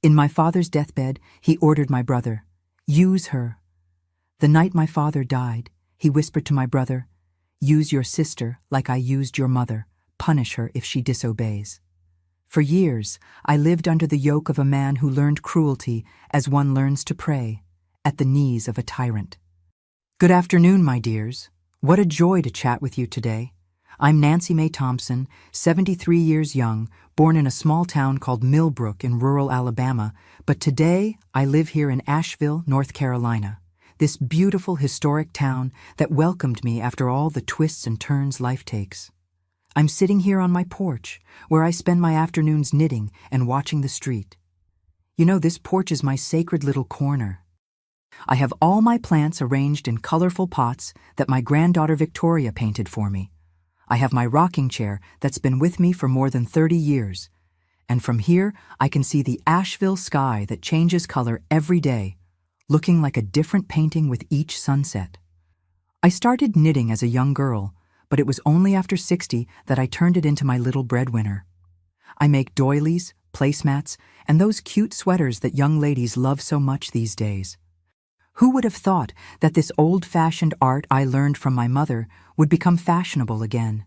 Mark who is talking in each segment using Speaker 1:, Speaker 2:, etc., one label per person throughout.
Speaker 1: In my father's deathbed, he ordered my brother, "Use her." The night my father died, he whispered to my brother, "Use your sister like I used your mother. Punish her if she disobeys." For years, I lived under the yoke of a man who learned cruelty as one learns to pray, at the knees of a tyrant. Good afternoon, my dears. What a joy to chat with you today. I'm Nancy Mae Thompson, 73 years young, born in a small town called Millbrook in rural Alabama, but today I live here in Asheville, North Carolina, this beautiful historic town that welcomed me after all the twists and turns life takes. I'm sitting here on my porch, where I spend my afternoons knitting and watching the street. You know, this porch is my sacred little corner. I have all my plants arranged in colorful pots that my granddaughter Victoria painted for me. I have my rocking chair that's been with me for more than 30 years. And from here, I can see the Asheville sky that changes color every day, looking like a different painting with each sunset. I started knitting as a young girl, but it was only after 60 that I turned it into my little breadwinner. I make doilies, placemats, and those cute sweaters that young ladies love so much these days. Who would have thought that this old-fashioned art I learned from my mother would become fashionable again?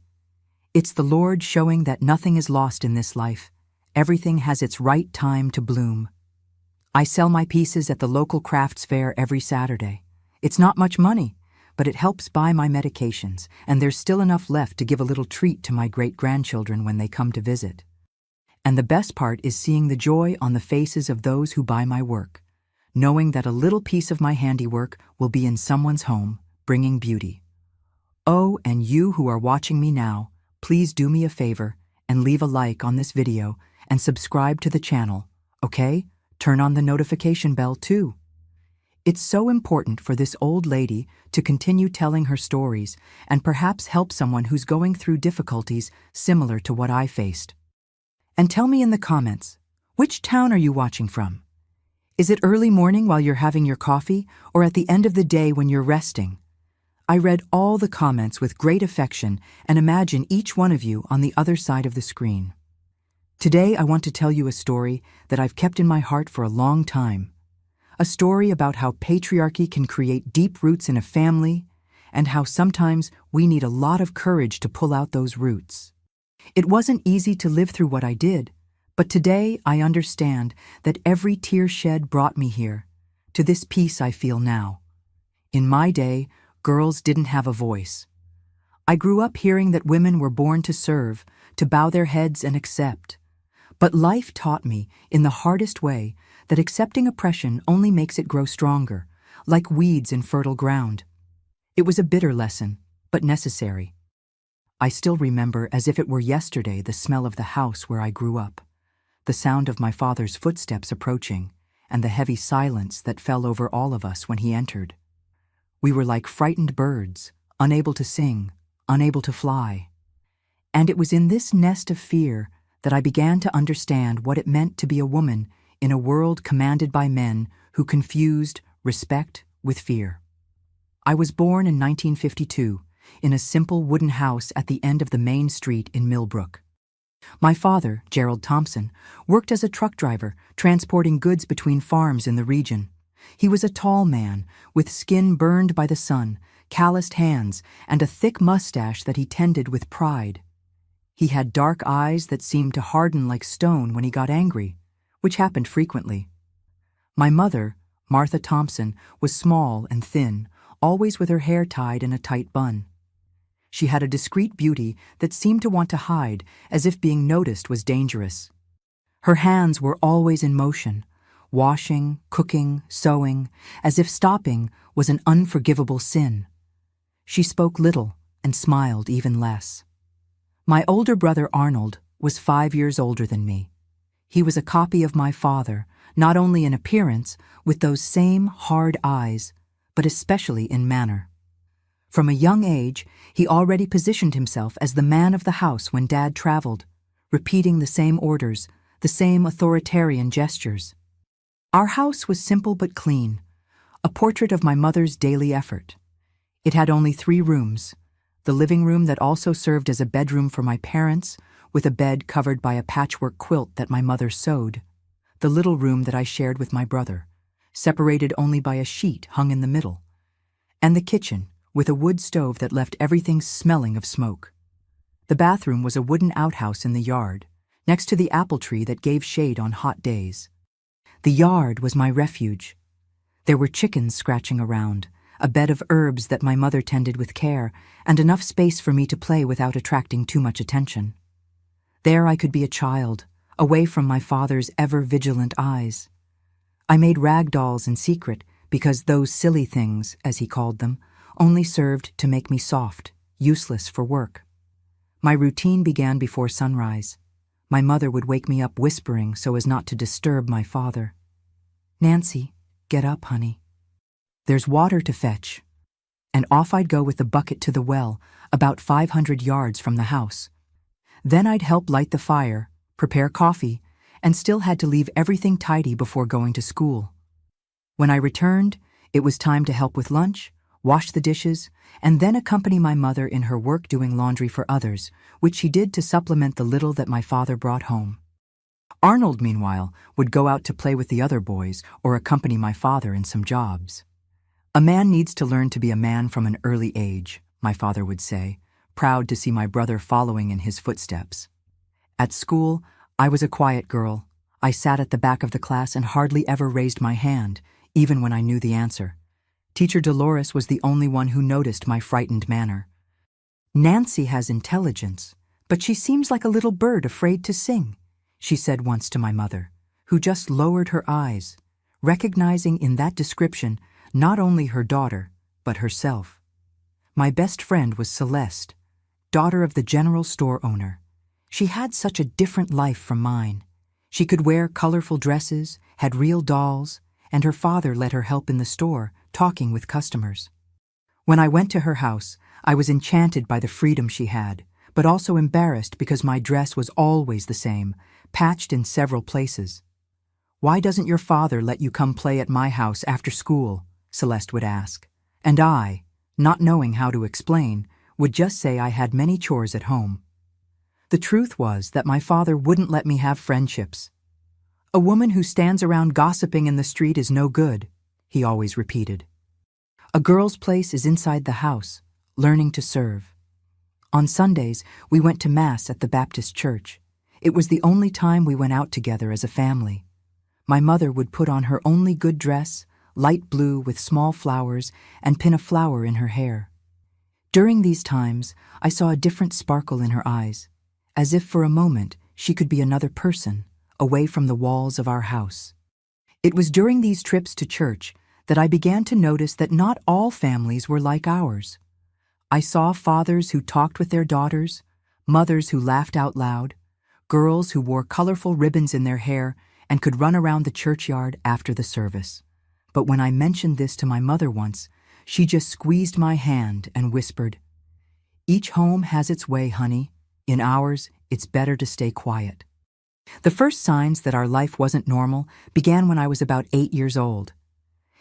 Speaker 1: It's the Lord showing that nothing is lost in this life. Everything has its right time to bloom. I sell my pieces at the local crafts fair every Saturday. It's not much money, but it helps buy my medications, and there's still enough left to give a little treat to my great-grandchildren when they come to visit. And the best part is seeing the joy on the faces of those who buy my work, knowing that a little piece of my handiwork will be in someone's home, bringing beauty. Oh, and you who are watching me now, please do me a favor and leave a like on this video and subscribe to the channel, okay? Turn on the notification bell too. It's so important for this old lady to continue telling her stories and perhaps help someone who's going through difficulties similar to what I faced. And tell me in the comments, which town are you watching from? Is it early morning while you're having your coffee, or at the end of the day when you're resting? I read all the comments with great affection and imagine each one of you on the other side of the screen. Today I want to tell you a story that I've kept in my heart for a long time. A story about how patriarchy can create deep roots in a family, and how sometimes we need a lot of courage to pull out those roots. It wasn't easy to live through what I did, but today I understand that every tear shed brought me here, to this peace I feel now. In my day, girls didn't have a voice. I grew up hearing that women were born to serve, to bow their heads and accept. But life taught me, in the hardest way, that accepting oppression only makes it grow stronger, like weeds in fertile ground. It was a bitter lesson, but necessary. I still remember as if it were yesterday the smell of the house where I grew up, the sound of my father's footsteps approaching, and the heavy silence that fell over all of us when he entered. We were like frightened birds, unable to sing, unable to fly. And it was in this nest of fear that I began to understand what it meant to be a woman in a world commanded by men who confused respect with fear. I was born in 1952 in a simple wooden house at the end of the main street in Millbrook. My father, Gerald Thompson, worked as a truck driver, transporting goods between farms in the region. He was a tall man, with skin burned by the sun, calloused hands, and a thick mustache that he tended with pride. He had dark eyes that seemed to harden like stone when he got angry, which happened frequently. My mother, Martha Thompson, was small and thin, always with her hair tied in a tight bun. She had a discreet beauty that seemed to want to hide, as if being noticed was dangerous. Her hands were always in motion, washing, cooking, sewing, as if stopping was an unforgivable sin. She spoke little and smiled even less. My older brother Arnold was 5 years older than me. He was a copy of my father, not only in appearance, with those same hard eyes, but especially in manner. From a young age, he already positioned himself as the man of the house when Dad traveled, repeating the same orders, the same authoritarian gestures. Our house was simple but clean, a portrait of my mother's daily effort. It had only 3 rooms, the living room that also served as a bedroom for my parents, with a bed covered by a patchwork quilt that my mother sewed, the little room that I shared with my brother, separated only by a sheet hung in the middle, and the kitchen, with a wood stove that left everything smelling of smoke. The bathroom was a wooden outhouse in the yard, next to the apple tree that gave shade on hot days. The yard was my refuge. There were chickens scratching around, a bed of herbs that my mother tended with care, and enough space for me to play without attracting too much attention. There I could be a child, away from my father's ever-vigilant eyes. I made rag dolls in secret because those silly things, as he called them, only served to make me soft, useless for work. My routine began before sunrise. My mother would wake me up whispering so as not to disturb my father. "Nancy, get up, honey. There's water to fetch." And off I'd go with the bucket to the well, about 500 yards from the house. Then I'd help light the fire, prepare coffee, and still had to leave everything tidy before going to school. When I returned, it was time to help with lunch, wash the dishes, and then accompany my mother in her work doing laundry for others, which she did to supplement the little that my father brought home. Arnold, meanwhile, would go out to play with the other boys or accompany my father in some jobs. "A man needs to learn to be a man from an early age," my father would say, proud to see my brother following in his footsteps. At school, I was a quiet girl. I sat at the back of the class and hardly ever raised my hand, even when I knew the answer. Teacher Dolores was the only one who noticed my frightened manner. "Nancy has intelligence, but she seems like a little bird afraid to sing," she said once to my mother, who just lowered her eyes, recognizing in that description not only her daughter, but herself. My best friend was Celeste, daughter of the general store owner. She had such a different life from mine. She could wear colorful dresses, had real dolls, and her father let her help in the store, talking with customers. When I went to her house, I was enchanted by the freedom she had, but also embarrassed because my dress was always the same, patched in several places. "Why doesn't your father let you come play at my house after school?" Celeste would ask. And I, not knowing how to explain, would just say I had many chores at home. The truth was that my father wouldn't let me have friendships. "A woman who stands around gossiping in the street is no good," he always repeated. "A girl's place is inside the house, learning to serve." On Sundays, we went to Mass at the Baptist church. It was the only time we went out together as a family. My mother would put on her only good dress, light blue with small flowers, and pin a flower in her hair. During these times, I saw a different sparkle in her eyes, as if for a moment she could be another person, away from the walls of our house. It was during these trips to church that I began to notice that not all families were like ours. I saw fathers who talked with their daughters, mothers who laughed out loud, girls who wore colorful ribbons in their hair and could run around the churchyard after the service. But when I mentioned this to my mother once, she just squeezed my hand and whispered, "Each home has its way, honey. In ours, it's better to stay quiet." The first signs that our life wasn't normal began when I was about 8 years old.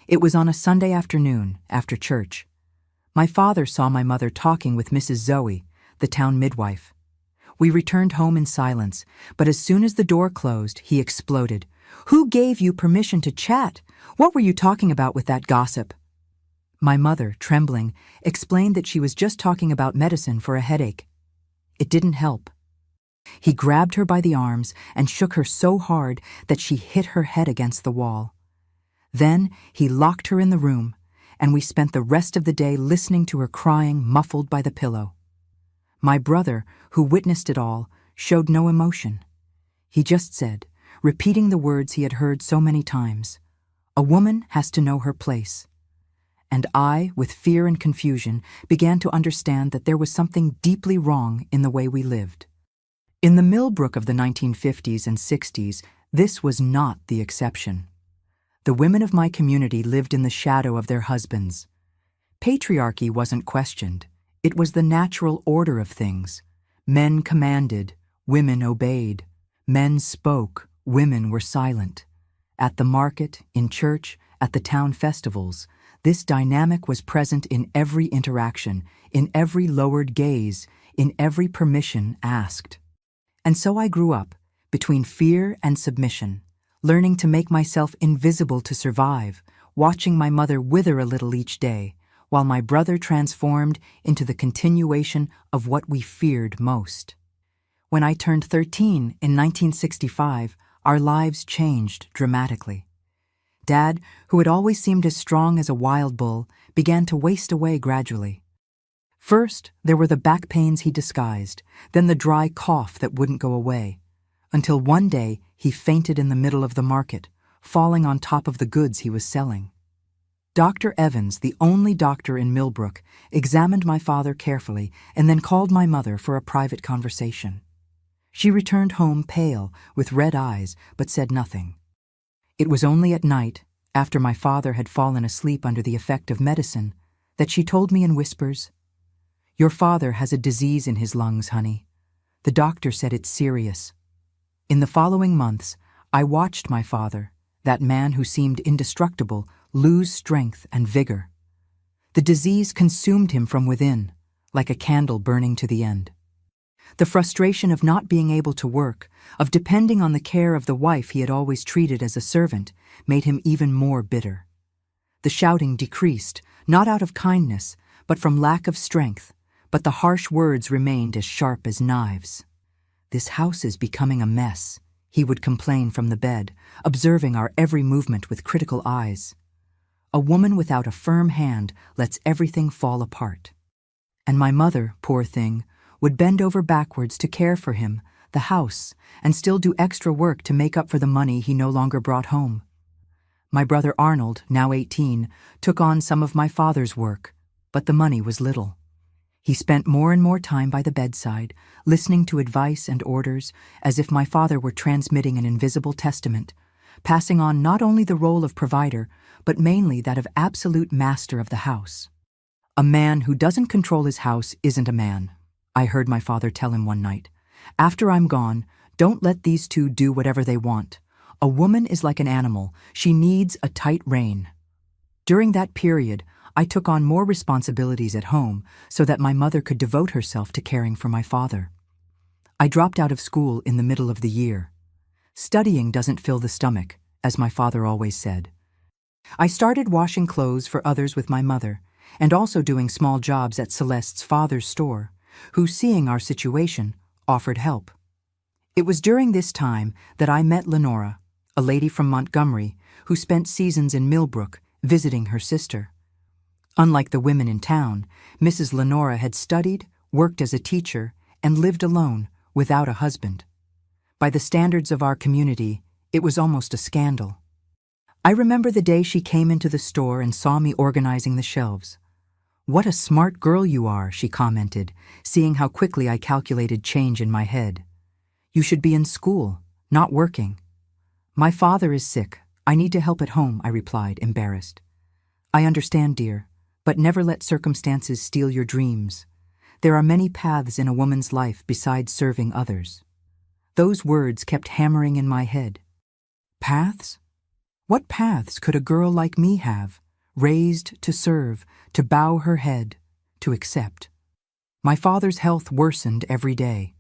Speaker 1: It was on a Sunday afternoon, after church. My father saw my mother talking with Mrs. Zoe, the town midwife. We returned home in silence, but as soon as the door closed, he exploded. "Who gave you permission to chat? What were you talking about with that gossip?" My mother, trembling, explained that she was just talking about medicine for a headache. It didn't help. He grabbed her by the arms and shook her so hard that she hit her head against the wall. Then he locked her in the room, and we spent the rest of the day listening to her crying, muffled by the pillow. My brother, who witnessed it all, showed no emotion. He just said, repeating the words he had heard so many times, "A woman has to know her place." And I, with fear and confusion, began to understand that there was something deeply wrong in the way we lived. In the Millbrook of the 1950s and 60s, this was not the exception. The women of my community lived in the shadow of their husbands. Patriarchy wasn't questioned. It was the natural order of things. Men commanded, women obeyed. Men spoke, women were silent. At the market, in church, at the town festivals, this dynamic was present in every interaction, in every lowered gaze, in every permission asked. And so I grew up, between fear and submission, learning to make myself invisible to survive, watching my mother wither a little each day, while my brother transformed into the continuation of what we feared most. When I turned 13 in 1965, our lives changed dramatically. Dad, who had always seemed as strong as a wild bull, began to waste away gradually. First, there were the back pains he disguised, then the dry cough that wouldn't go away, until one day he fainted in the middle of the market, falling on top of the goods he was selling. Dr. Evans, the only doctor in Millbrook, examined my father carefully and then called my mother for a private conversation. She returned home pale, with red eyes, but said nothing. It was only at night, after my father had fallen asleep under the effect of medicine, that she told me in whispers, "Your father has a disease in his lungs, honey. The doctor said it's serious." In the following months, I watched my father, that man who seemed indestructible, lose strength and vigor. The disease consumed him from within, like a candle burning to the end. The frustration of not being able to work, of depending on the care of the wife he had always treated as a servant, made him even more bitter. The shouting decreased, not out of kindness, but from lack of strength, but the harsh words remained as sharp as knives. "This house is becoming a mess," he would complain from the bed, observing our every movement with critical eyes. "A woman without a firm hand lets everything fall apart." And my mother, poor thing, would bend over backwards to care for him, the house, and still do extra work to make up for the money he no longer brought home. My brother Arnold, now 18, took on some of my father's work, but the money was little. He spent more and more time by the bedside, listening to advice and orders, as if my father were transmitting an invisible testament, passing on not only the role of provider, but mainly that of absolute master of the house. "A man who doesn't control his house isn't a man," I heard my father tell him one night. "After I'm gone, don't let these two do whatever they want. A woman is like an animal. She needs a tight rein." During that period, I took on more responsibilities at home so that my mother could devote herself to caring for my father. I dropped out of school in the middle of the year. Studying doesn't fill the stomach, as my father always said. I started washing clothes for others with my mother, and also doing small jobs at Celeste's father's store, who, seeing our situation, offered help. It was during this time that I met Lenora, a lady from Montgomery, who spent seasons in Millbrook, visiting her sister. Unlike the women in town, Mrs. Lenora had studied, worked as a teacher, and lived alone, without a husband. By the standards of our community, it was almost a scandal. I remember the day she came into the store and saw me organizing the shelves. "What a smart girl you are," she commented, seeing how quickly I calculated change in my head. "You should be in school, not working." "My father is sick. I need to help at home," I replied, embarrassed. "I understand, dear, but never let circumstances steal your dreams. There are many paths in a woman's life besides serving others." Those words kept hammering in my head. Paths? What paths could a girl like me have, raised to serve, to bow her head, to accept? My father's health worsened every day.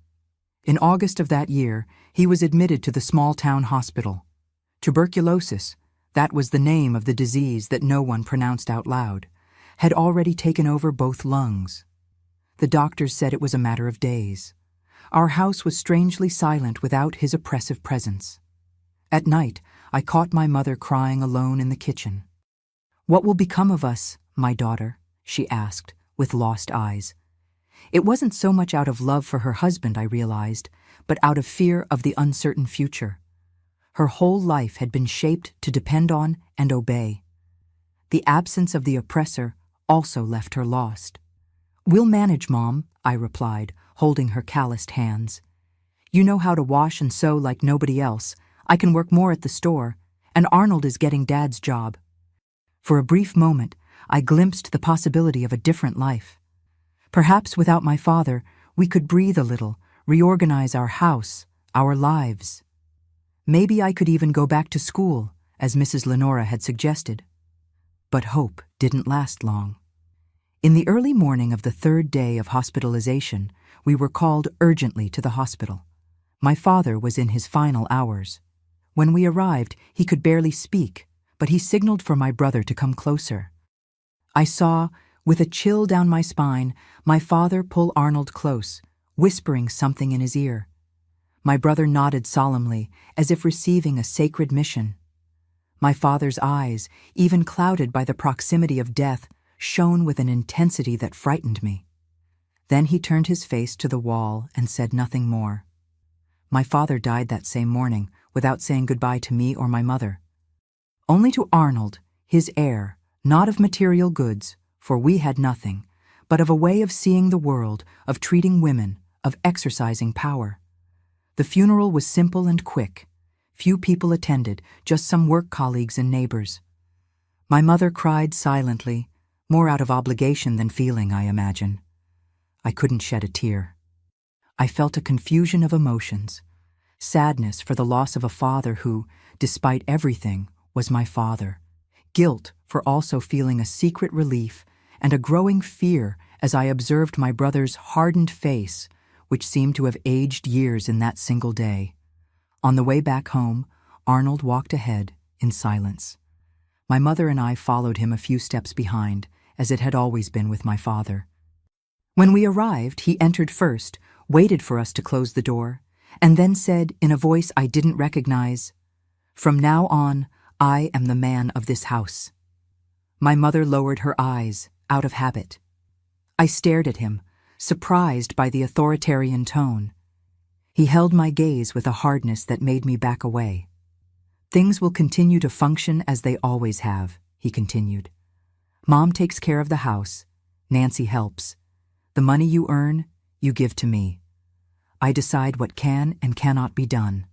Speaker 1: In August of that year, he was admitted to the small-town hospital. Tuberculosis, that was the name of the disease that no one pronounced out loud, had already taken over both lungs. The doctors said it was a matter of days. Our house was strangely silent without his oppressive presence. At night, I caught my mother crying alone in the kitchen. "What will become of us, my daughter?" she asked, with lost eyes. It wasn't so much out of love for her husband, I realized, but out of fear of the uncertain future. Her whole life had been shaped to depend on and obey. The absence of the oppressor also left her lost. "We'll manage, Mom," I replied, holding her calloused hands. "You know how to wash and sew like nobody else. I can work more at the store, and Arnold is getting Dad's job." For a brief moment, I glimpsed the possibility of a different life. Perhaps without my father, we could breathe a little, reorganize our house, our lives. Maybe I could even go back to school, as Mrs. Lenora had suggested. But hope didn't last long. In the early morning of the third day of hospitalization, we were called urgently to the hospital. My father was in his final hours. When we arrived, he could barely speak, but he signaled for my brother to come closer. I saw, with a chill down my spine, my father pull Arnold close, whispering something in his ear. My brother nodded solemnly, as if receiving a sacred mission. My father's eyes, even clouded by the proximity of death, shone with an intensity that frightened me. Then he turned his face to the wall and said nothing more. My father died that same morning, without saying goodbye to me or my mother. Only to Arnold, his heir, not of material goods, for we had nothing, but of a way of seeing the world, of treating women, of exercising power. The funeral was simple and quick. Few people attended, just some work colleagues and neighbors. My mother cried silently, more out of obligation than feeling, I imagine. I couldn't shed a tear. I felt a confusion of emotions. Sadness for the loss of a father who, despite everything, was my father. Guilt for also feeling a secret relief, and a growing fear as I observed my brother's hardened face, which seemed to have aged years in that single day. On the way back home, Arnold walked ahead in silence. My mother and I followed him a few steps behind, as it had always been with my father. When we arrived, he entered first, waited for us to close the door, and then said in a voice I didn't recognize, "From now on, I am the man of this house." My mother lowered her eyes, out of habit. I stared at him, surprised by the authoritarian tone. He held my gaze with a hardness that made me back away. "Things will continue to function as they always have," he continued. "Mom takes care of the house. Nancy helps. The money you earn, you give to me. I decide what can and cannot be done."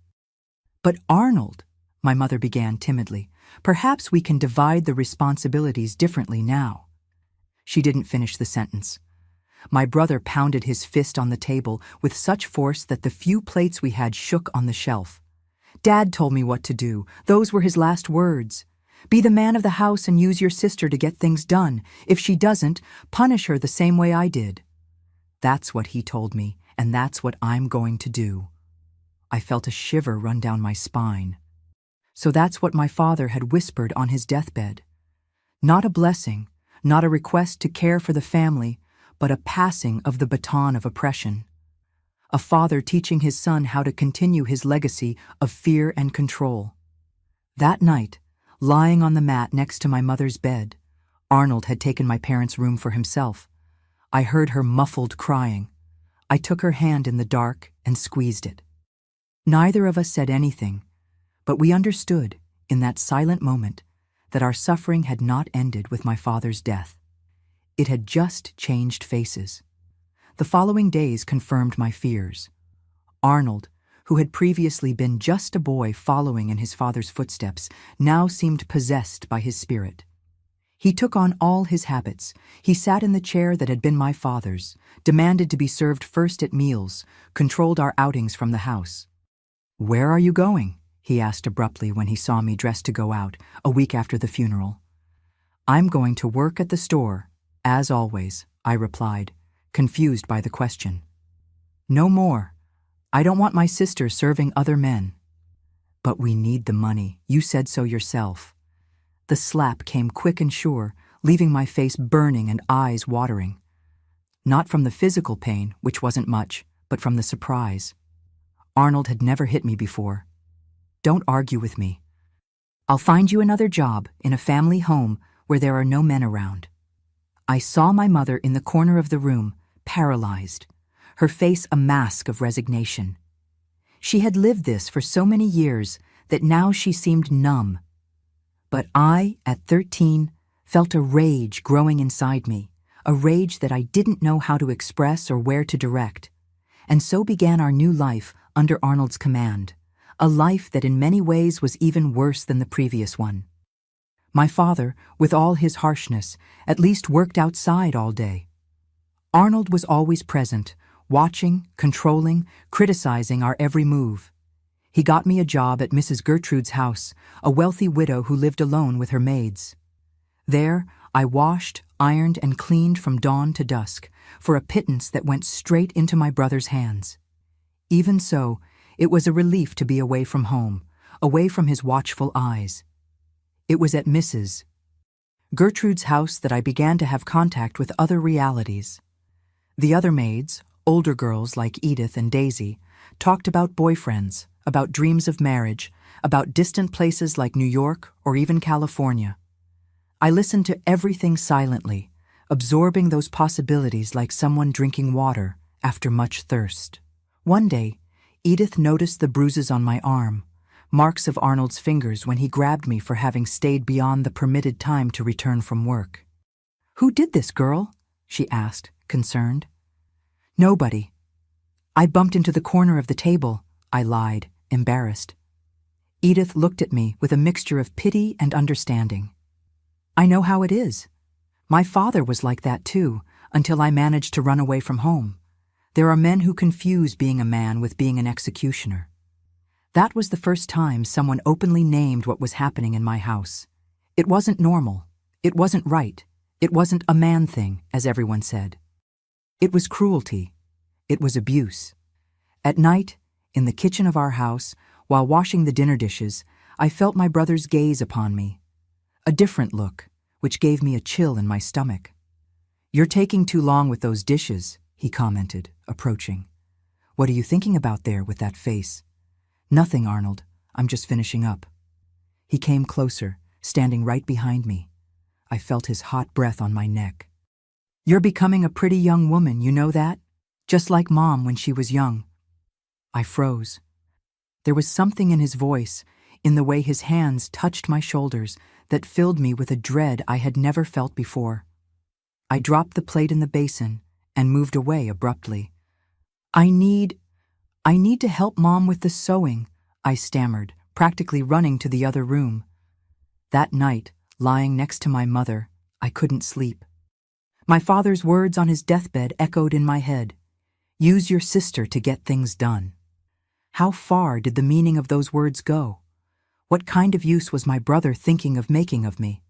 Speaker 1: "But Arnold," my mother began timidly, "perhaps we can divide the responsibilities differently now." She didn't finish the sentence. My brother pounded his fist on the table with such force that the few plates we had shook on the shelf. "Dad told me what to do. Those were his last words. Be the man of the house and use your sister to get things done. If she doesn't, punish her the same way I did." That's what he told me, and that's what I'm going to do. I felt a shiver run down my spine. So that's what my father had whispered on his deathbed. Not a blessing, not a request to care for the family, but a passing of the baton of oppression. A father teaching his son how to continue his legacy of fear and control. That night, lying on the mat next to my mother's bed, Arnold had taken my parents' room for himself. I heard her muffled crying. I took her hand in the dark and squeezed it. Neither of us said anything, but we understood, in that silent moment, that our suffering had not ended with my father's death. It had just changed faces. The following days confirmed my fears. Arnold, who had previously been just a boy following in his father's footsteps, now seemed possessed by his spirit. He took on all his habits. He sat in the chair that had been my father's, demanded to be served first at meals, controlled our outings from the house. "Where are you going?" he asked abruptly when he saw me dressed to go out, a week after the funeral. "I'm going to work at the store, as always," I replied, confused by the question. "No more. I don't want my sister serving other men." "But we need the money. You said so yourself." The slap came quick and sure, leaving my face burning and eyes watering. Not from the physical pain, which wasn't much, but from the surprise. Arnold had never hit me before. "Don't argue with me. I'll find you another job in a family home where there are no men around." I saw my mother in the corner of the room, paralyzed, her face a mask of resignation. She had lived this for so many years that now she seemed numb. But I, at 13, felt a rage growing inside me, a rage that I didn't know how to express or where to direct. And so began our new life under Arnold's command, a life that in many ways was even worse than the previous one. My father, with all his harshness, at least worked outside all day. Arnold was always present, watching, controlling, criticizing our every move. He got me a job at Mrs. Gertrude's house, a wealthy widow who lived alone with her maids. There, I washed, ironed, and cleaned from dawn to dusk, for a pittance that went straight into my brother's hands. Even so, it was a relief to be away from home, away from his watchful eyes. It was at Mrs. Gertrude's house that I began to have contact with other realities. The other maids, older girls like Edith and Daisy, talked about boyfriends, about dreams of marriage, about distant places like New York or even California. I listened to everything silently, absorbing those possibilities like someone drinking water after much thirst. One day, Edith noticed the bruises on my arm, marks of Arnold's fingers when he grabbed me for having stayed beyond the permitted time to return from work. "Who did this, girl?" she asked, concerned. "Nobody. I bumped into the corner of the table," I lied, embarrassed. Edith looked at me with a mixture of pity and understanding. "I know how it is. My father was like that too, until I managed to run away from home. There are men who confuse being a man with being an executioner." That was the first time someone openly named what was happening in my house. It wasn't normal. It wasn't right. It wasn't a man thing, as everyone said. It was cruelty. It was abuse. At night, in the kitchen of our house, while washing the dinner dishes, I felt my brother's gaze upon me. A different look, which gave me a chill in my stomach. "You're taking too long with those dishes," he commented, approaching. "What are you thinking about there with that face?" "Nothing, Arnold. I'm just finishing up." He came closer, standing right behind me. I felt his hot breath on my neck. "You're becoming a pretty young woman, you know that? Just like Mom when she was young." I froze. There was something in his voice, in the way his hands touched my shoulders, that filled me with a dread I had never felt before. I dropped the plate in the basin and moved away abruptly. I need to help Mom with the sewing," I stammered, practically running to the other room. That night, lying next to my mother, I couldn't sleep. My father's words on his deathbed echoed in my head. "Use your sister to get things done." How far did the meaning of those words go? What kind of use was my brother thinking of making of me?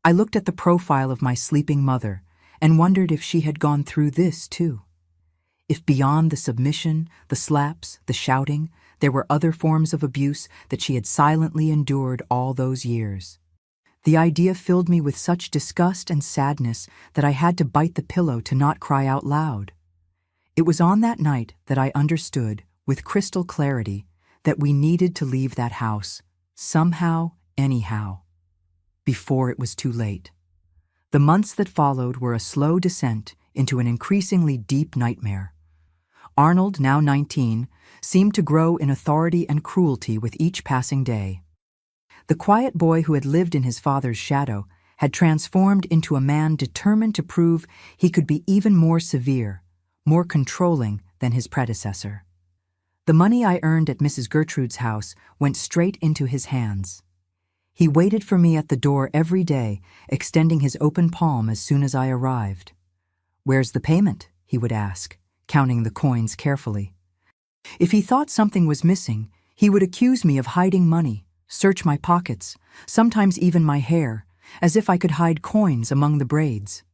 Speaker 1: I looked at the profile of my sleeping mother and wondered if she had gone through this too. If beyond the submission, the slaps, the shouting, there were other forms of abuse that she had silently endured all those years. The idea filled me with such disgust and sadness that I had to bite the pillow to not cry out loud. It was on that night that I understood, with crystal clarity, that we needed to leave that house, somehow, anyhow, before it was too late. The months that followed were a slow descent into an increasingly deep nightmare. Arnold, now 19, seemed to grow in authority and cruelty with each passing day. The quiet boy who had lived in his father's shadow had transformed into a man determined to prove he could be even more severe, more controlling than his predecessor. The money I earned at Mrs. Gertrude's house went straight into his hands. He waited for me at the door every day, extending his open palm as soon as I arrived. "Where's the payment?" he would ask, counting the coins carefully. If he thought something was missing, he would accuse me of hiding money, search my pockets, sometimes even my hair, as if I could hide coins among the braids.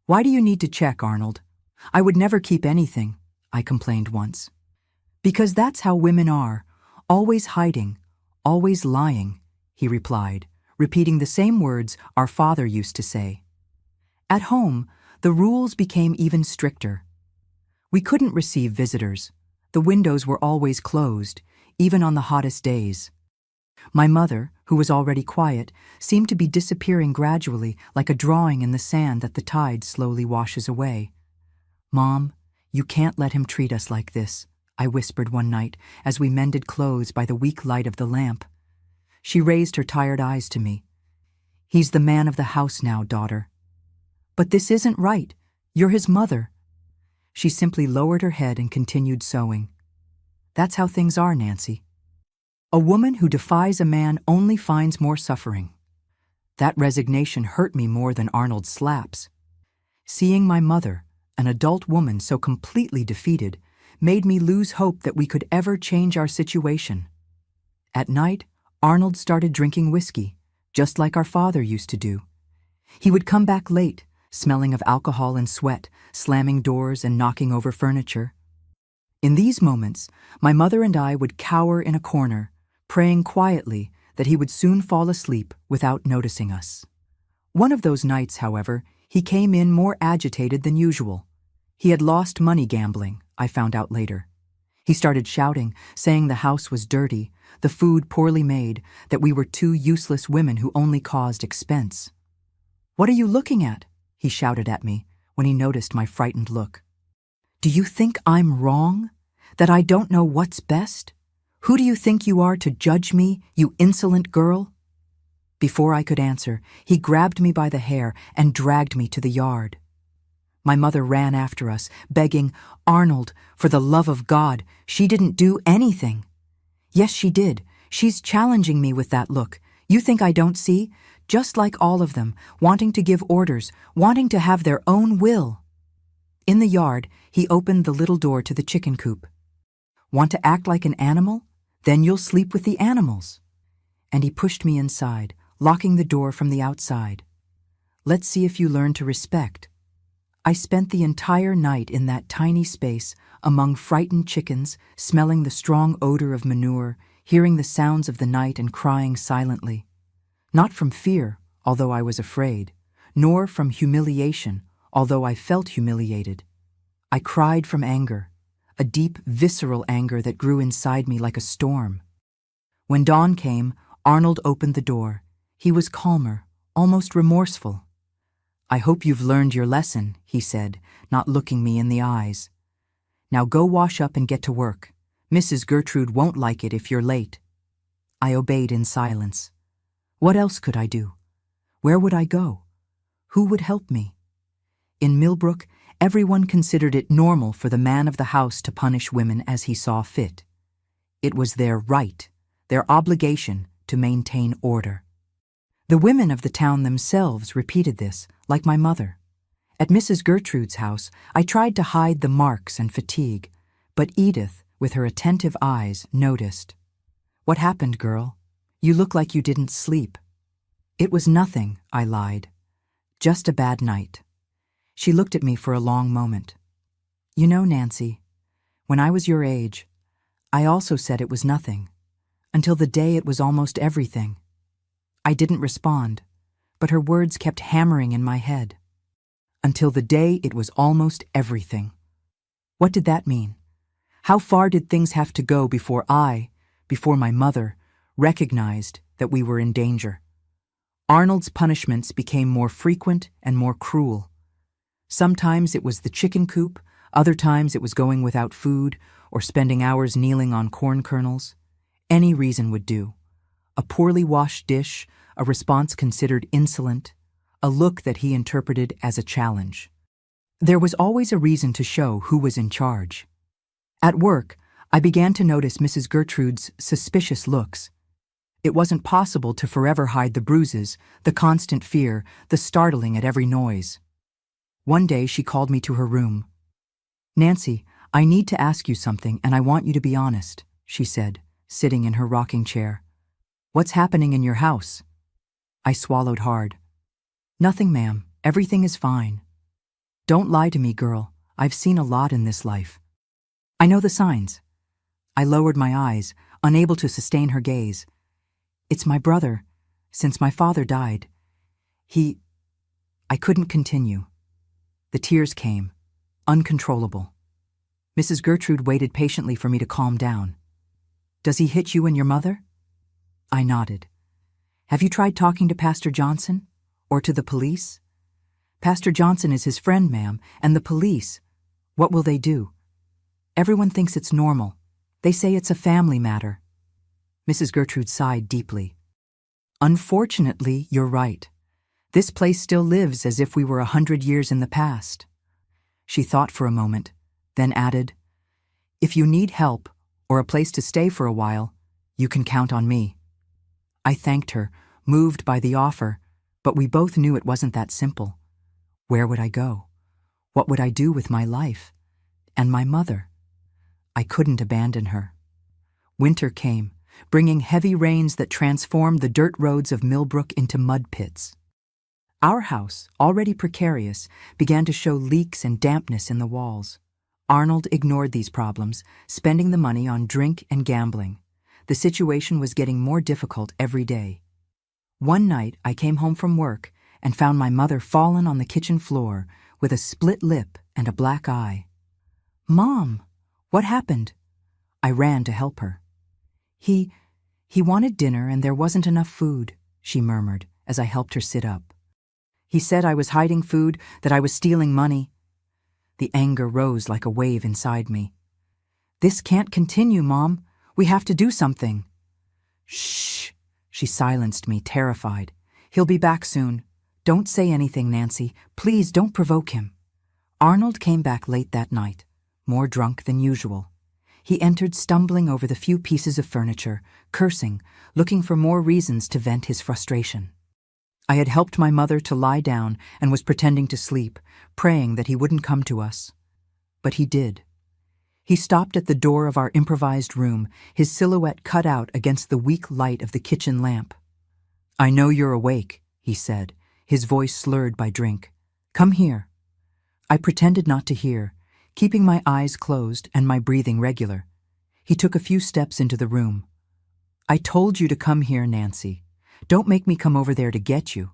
Speaker 1: "Why do you need to check, Arnold? I would never keep anything," I complained once. "Because that's how women are, always hiding, always lying," he replied, repeating the same words our father used to say. At home, the rules became even stricter. We couldn't receive visitors. The windows were always closed, even on the hottest days. My mother, who was already quiet, seemed to be disappearing gradually like a drawing in the sand that the tide slowly washes away. "Mom, you can't let him treat us like this," I whispered one night as we mended clothes by the weak light of the lamp. She raised her tired eyes to me. "He's the man of the house now, daughter." "But this isn't right. You're his mother." She simply lowered her head and continued sewing. "That's how things are, Nancy. A woman who defies a man only finds more suffering." That resignation hurt me more than Arnold's slaps. Seeing my mother, an adult woman so completely defeated, made me lose hope that we could ever change our situation. At night, Arnold started drinking whiskey, just like our father used to do. He would come back late, smelling of alcohol and sweat, slamming doors and knocking over furniture. In these moments, my mother and I would cower in a corner, praying quietly that he would soon fall asleep without noticing us. One of those nights, however, he came in more agitated than usual. He had lost money gambling, I found out later. He started shouting, saying the house was dirty, the food poorly made, that we were two useless women who only caused expense. "What are you looking at?" he shouted at me when he noticed my frightened look. "Do you think I'm wrong? That I don't know what's best? Who do you think you are to judge me, you insolent girl?" Before I could answer, he grabbed me by the hair and dragged me to the yard. My mother ran after us, begging, "Arnold, for the love of God, she didn't do anything." "Yes, she did. She's challenging me with that look. You think I don't see? Just like all of them, wanting to give orders, wanting to have their own will." In the yard, he opened the little door to the chicken coop. "Want to act like an animal? Then you'll sleep with the animals." And he pushed me inside, locking the door from the outside. "Let's see if you learn to respect." I spent the entire night in that tiny space, among frightened chickens, smelling the strong odor of manure, hearing the sounds of the night and crying silently. Not from fear, although I was afraid, nor from humiliation, although I felt humiliated. I cried from anger, a deep, visceral anger that grew inside me like a storm. When dawn came, Arnold opened the door. He was calmer, almost remorseful. "I hope you've learned your lesson," he said, not looking me in the eyes. "Now go wash up and get to work. Mrs. Gertrude won't like it if you're late." I obeyed in silence. What else could I do? Where would I go? Who would help me? In Millbrook, everyone considered it normal for the man of the house to punish women as he saw fit. It was their right, their obligation to maintain order. The women of the town themselves repeated this, like my mother. At Mrs. Gertrude's house, I tried to hide the marks and fatigue, but Edith, with her attentive eyes, noticed. "What happened, girl? You look like you didn't sleep." "It was nothing," I lied. "Just a bad night." She looked at me for a long moment. "You know, Nancy, when I was your age, I also said it was nothing, until the day it was almost everything." I didn't respond, but her words kept hammering in my head. Until the day it was almost everything. What did that mean? How far did things have to go before my mother, recognized that we were in danger? Arnold's punishments became more frequent and more cruel. Sometimes it was the chicken coop, other times it was going without food or spending hours kneeling on corn kernels. Any reason would do. A poorly washed dish, a response considered insolent, a look that he interpreted as a challenge. There was always a reason to show who was in charge. At work, I began to notice Mrs. Gertrude's suspicious looks. It wasn't possible to forever hide the bruises, the constant fear, the startling at every noise. One day she called me to her room. "Nancy, I need to ask you something and I want you to be honest," she said, sitting in her rocking chair. "What's happening in your house?" I swallowed hard. "Nothing, ma'am. Everything is fine." "Don't lie to me, girl. I've seen a lot in this life." "I know the signs." I lowered my eyes, unable to sustain her gaze. "It's my brother, since my father died. I couldn't continue. The tears came, uncontrollable. Mrs. Gertrude waited patiently for me to calm down. "Does he hit you and your mother?" I nodded. "Have you tried talking to Pastor Johnson? Or to the police?" "Pastor Johnson is his friend, ma'am, and the police. What will they do?" "Everyone thinks it's normal. They say it's a family matter." Mrs. Gertrude sighed deeply. "Unfortunately, you're right. This place still lives as if we were 100 years in the past." She thought for a moment, then added, "If you need help or a place to stay for a while, you can count on me." I thanked her, moved by the offer, but we both knew it wasn't that simple. Where would I go? What would I do with my life? And my mother? I couldn't abandon her. Winter came, bringing heavy rains that transformed the dirt roads of Millbrook into mud pits. Our house, already precarious, began to show leaks and dampness in the walls. Arnold ignored these problems, spending the money on drink and gambling. The situation was getting more difficult every day. One night, I came home from work and found my mother fallen on the kitchen floor with a split lip and a black eye. "Mom, what happened?" I ran to help her. He wanted dinner and there wasn't enough food," she murmured as I helped her sit up. "He said I was hiding food, that I was stealing money." The anger rose like a wave inside me. "This can't continue, Mom. We have to do something." "Shh," she silenced me, terrified. "He'll be back soon. Don't say anything, Nancy. Please don't provoke him." Arnold came back late that night, more drunk than usual. He entered stumbling over the few pieces of furniture, cursing, looking for more reasons to vent his frustration. I had helped my mother to lie down and was pretending to sleep, praying that he wouldn't come to us. But he did. He stopped at the door of our improvised room, his silhouette cut out against the weak light of the kitchen lamp. "I know you're awake," he said, his voice slurred by drink. "Come here." I pretended not to hear, keeping my eyes closed and my breathing regular. He took a few steps into the room. "I told you to come here, Nancy. Don't make me come over there to get you."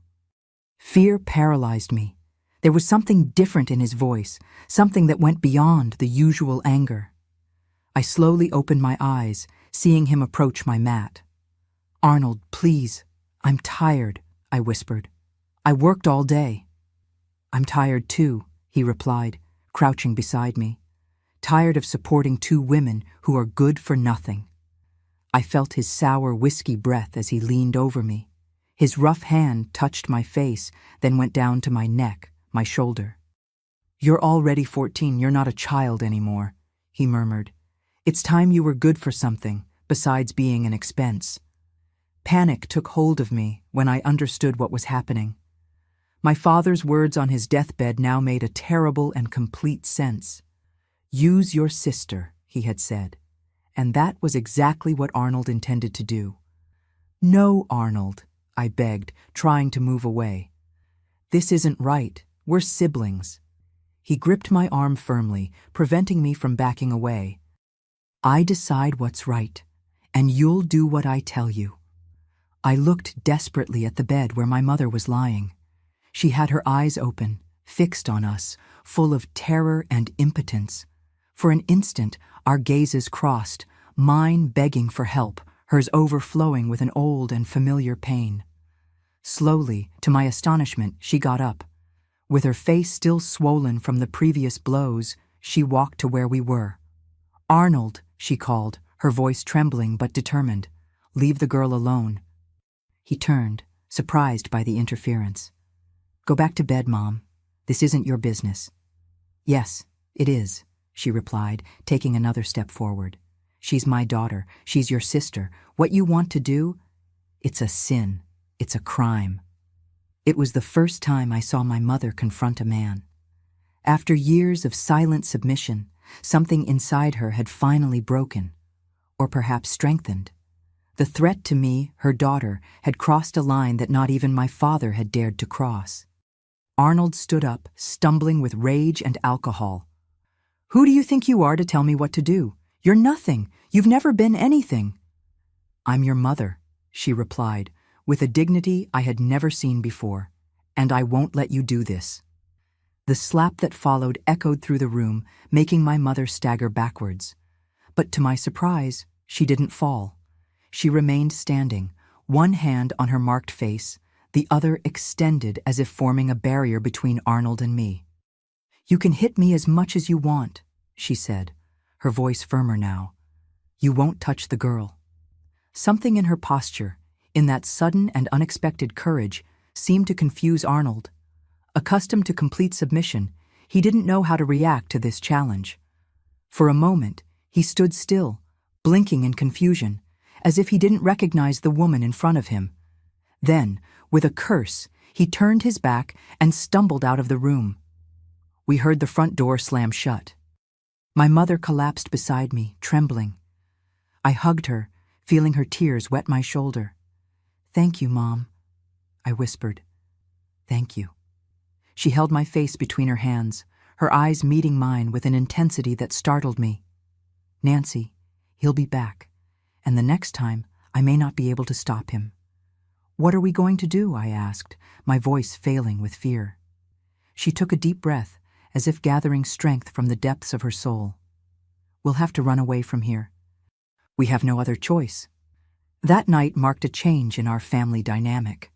Speaker 1: Fear paralyzed me. There was something different in his voice, something that went beyond the usual anger. I slowly opened my eyes, seeing him approach my mat. "Arnold, please. I'm tired," I whispered. "I worked all day." "I'm tired too," he replied, crouching beside me. "Tired of supporting two women who are good for nothing." I felt his sour whiskey breath as he leaned over me. His rough hand touched my face, then went down to my neck, my shoulder. "You're already 14, you're not a child anymore," he murmured. "It's time you were good for something, besides being an expense." Panic took hold of me when I understood what was happening. My father's words on his deathbed now made a terrible and complete sense. "Use your sister," he had said. And that was exactly what Arnold intended to do. "No, Arnold," I begged, trying to move away. "This isn't right. We're siblings." He gripped my arm firmly, preventing me from backing away. "I decide what's right, and you'll do what I tell you." I looked desperately at the bed where my mother was lying. She had her eyes open, fixed on us, full of terror and impotence. For an instant, our gazes crossed, mine begging for help, hers overflowing with an old and familiar pain. Slowly, to my astonishment, she got up. With her face still swollen from the previous blows, she walked to where we were. "Arnold," she called, her voice trembling but determined. "Leave the girl alone." He turned, surprised by the interference. "Go back to bed, Mom. This isn't your business." "Yes, it is," she replied, taking another step forward. "She's my daughter. She's your sister. What you want to do? It's a sin. It's a crime." It was the first time I saw my mother confront a man. After years of silent submission, something inside her had finally broken, or perhaps strengthened. The threat to me, her daughter, had crossed a line that not even my father had dared to cross. Arnold stood up, stumbling with rage and alcohol. "Who do you think you are to tell me what to do? You're nothing. You've never been anything." "I'm your mother," she replied, with a dignity I had never seen before, "and I won't let you do this." The slap that followed echoed through the room, making my mother stagger backwards. But to my surprise, she didn't fall. She remained standing, one hand on her marked face, the other extended as if forming a barrier between Arnold and me. "You can hit me as much as you want," she said, her voice firmer now. "You won't touch the girl." Something in her posture, in that sudden and unexpected courage, seemed to confuse Arnold. Accustomed to complete submission, he didn't know how to react to this challenge. For a moment, he stood still, blinking in confusion, as if he didn't recognize the woman in front of him. Then, with a curse, he turned his back and stumbled out of the room. We heard the front door slam shut. My mother collapsed beside me, trembling. I hugged her, feeling her tears wet my shoulder. "Thank you, Mom," I whispered. "Thank you." She held my face between her hands, her eyes meeting mine with an intensity that startled me. "Nancy, he'll be back, and the next time I may not be able to stop him. What are we going to do? I asked, my voice failing with fear. She took a deep breath, as if gathering strength from the depths of her soul. We'll have to run away from here. We have no other choice. That night marked a change in our family dynamic.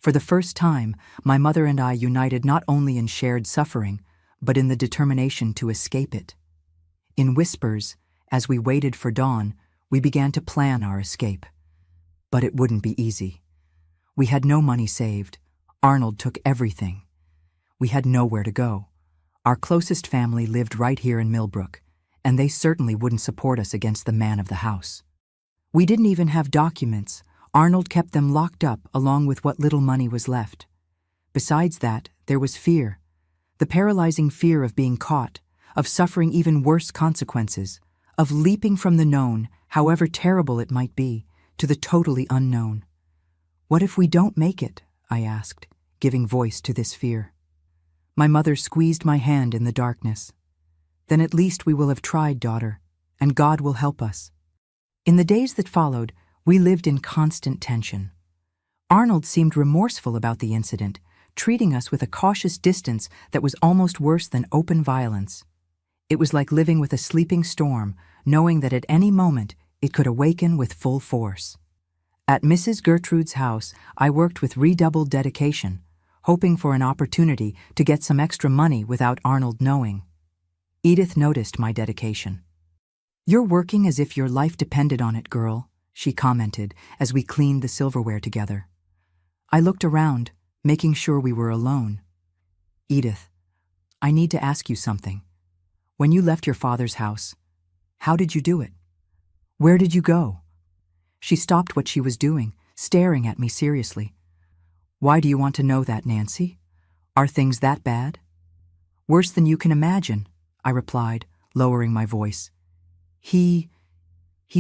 Speaker 1: For the first time, my mother and I united not only in shared suffering, but in the determination to escape it. In whispers, as we waited for dawn, we began to plan our escape. But it wouldn't be easy. We had no money saved. Arnold took everything. We had nowhere to go. Our closest family lived right here in Millbrook, and they certainly wouldn't support us against the man of the house. We didn't even have documents. Arnold kept them locked up along with what little money was left. Besides that, there was fear. The paralyzing fear of being caught, of suffering even worse consequences, of leaping from the known, however terrible it might be, to the totally unknown. What if we don't make it? I asked, giving voice to this fear. My mother squeezed my hand in the darkness. Then at least we will have tried, daughter, and God will help us. In the days that followed, we lived in constant tension. Arnold seemed remorseful about the incident, treating us with a cautious distance that was almost worse than open violence. It was like living with a sleeping storm, knowing that at any moment it could awaken with full force. At Mrs. Gertrude's house, I worked with redoubled dedication, hoping for an opportunity to get some extra money without Arnold knowing. Edith noticed my dedication. "You're working as if your life depended on it, girl," she commented as we cleaned the silverware together. I looked around, making sure we were alone. "Edith, I need to ask you something. When you left your father's house, how did you do it? Where did you go?" She stopped what she was doing, staring at me seriously. "Why do you want to know that, Nancy? Are things that bad?" "Worse than you can imagine," I replied, lowering my voice. He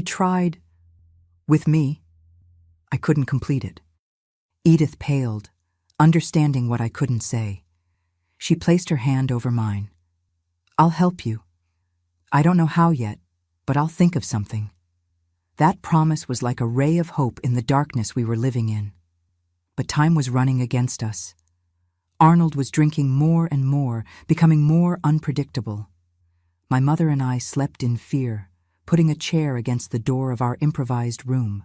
Speaker 1: tried with me." I couldn't complete it. Edith paled, understanding what I couldn't say. She placed her hand over mine. "I'll help you. I don't know how yet, but I'll think of something." That promise was like a ray of hope in the darkness we were living in. But time was running against us. Arnold was drinking more and more, becoming more unpredictable. My mother and I slept in fear, putting a chair against the door of our improvised room.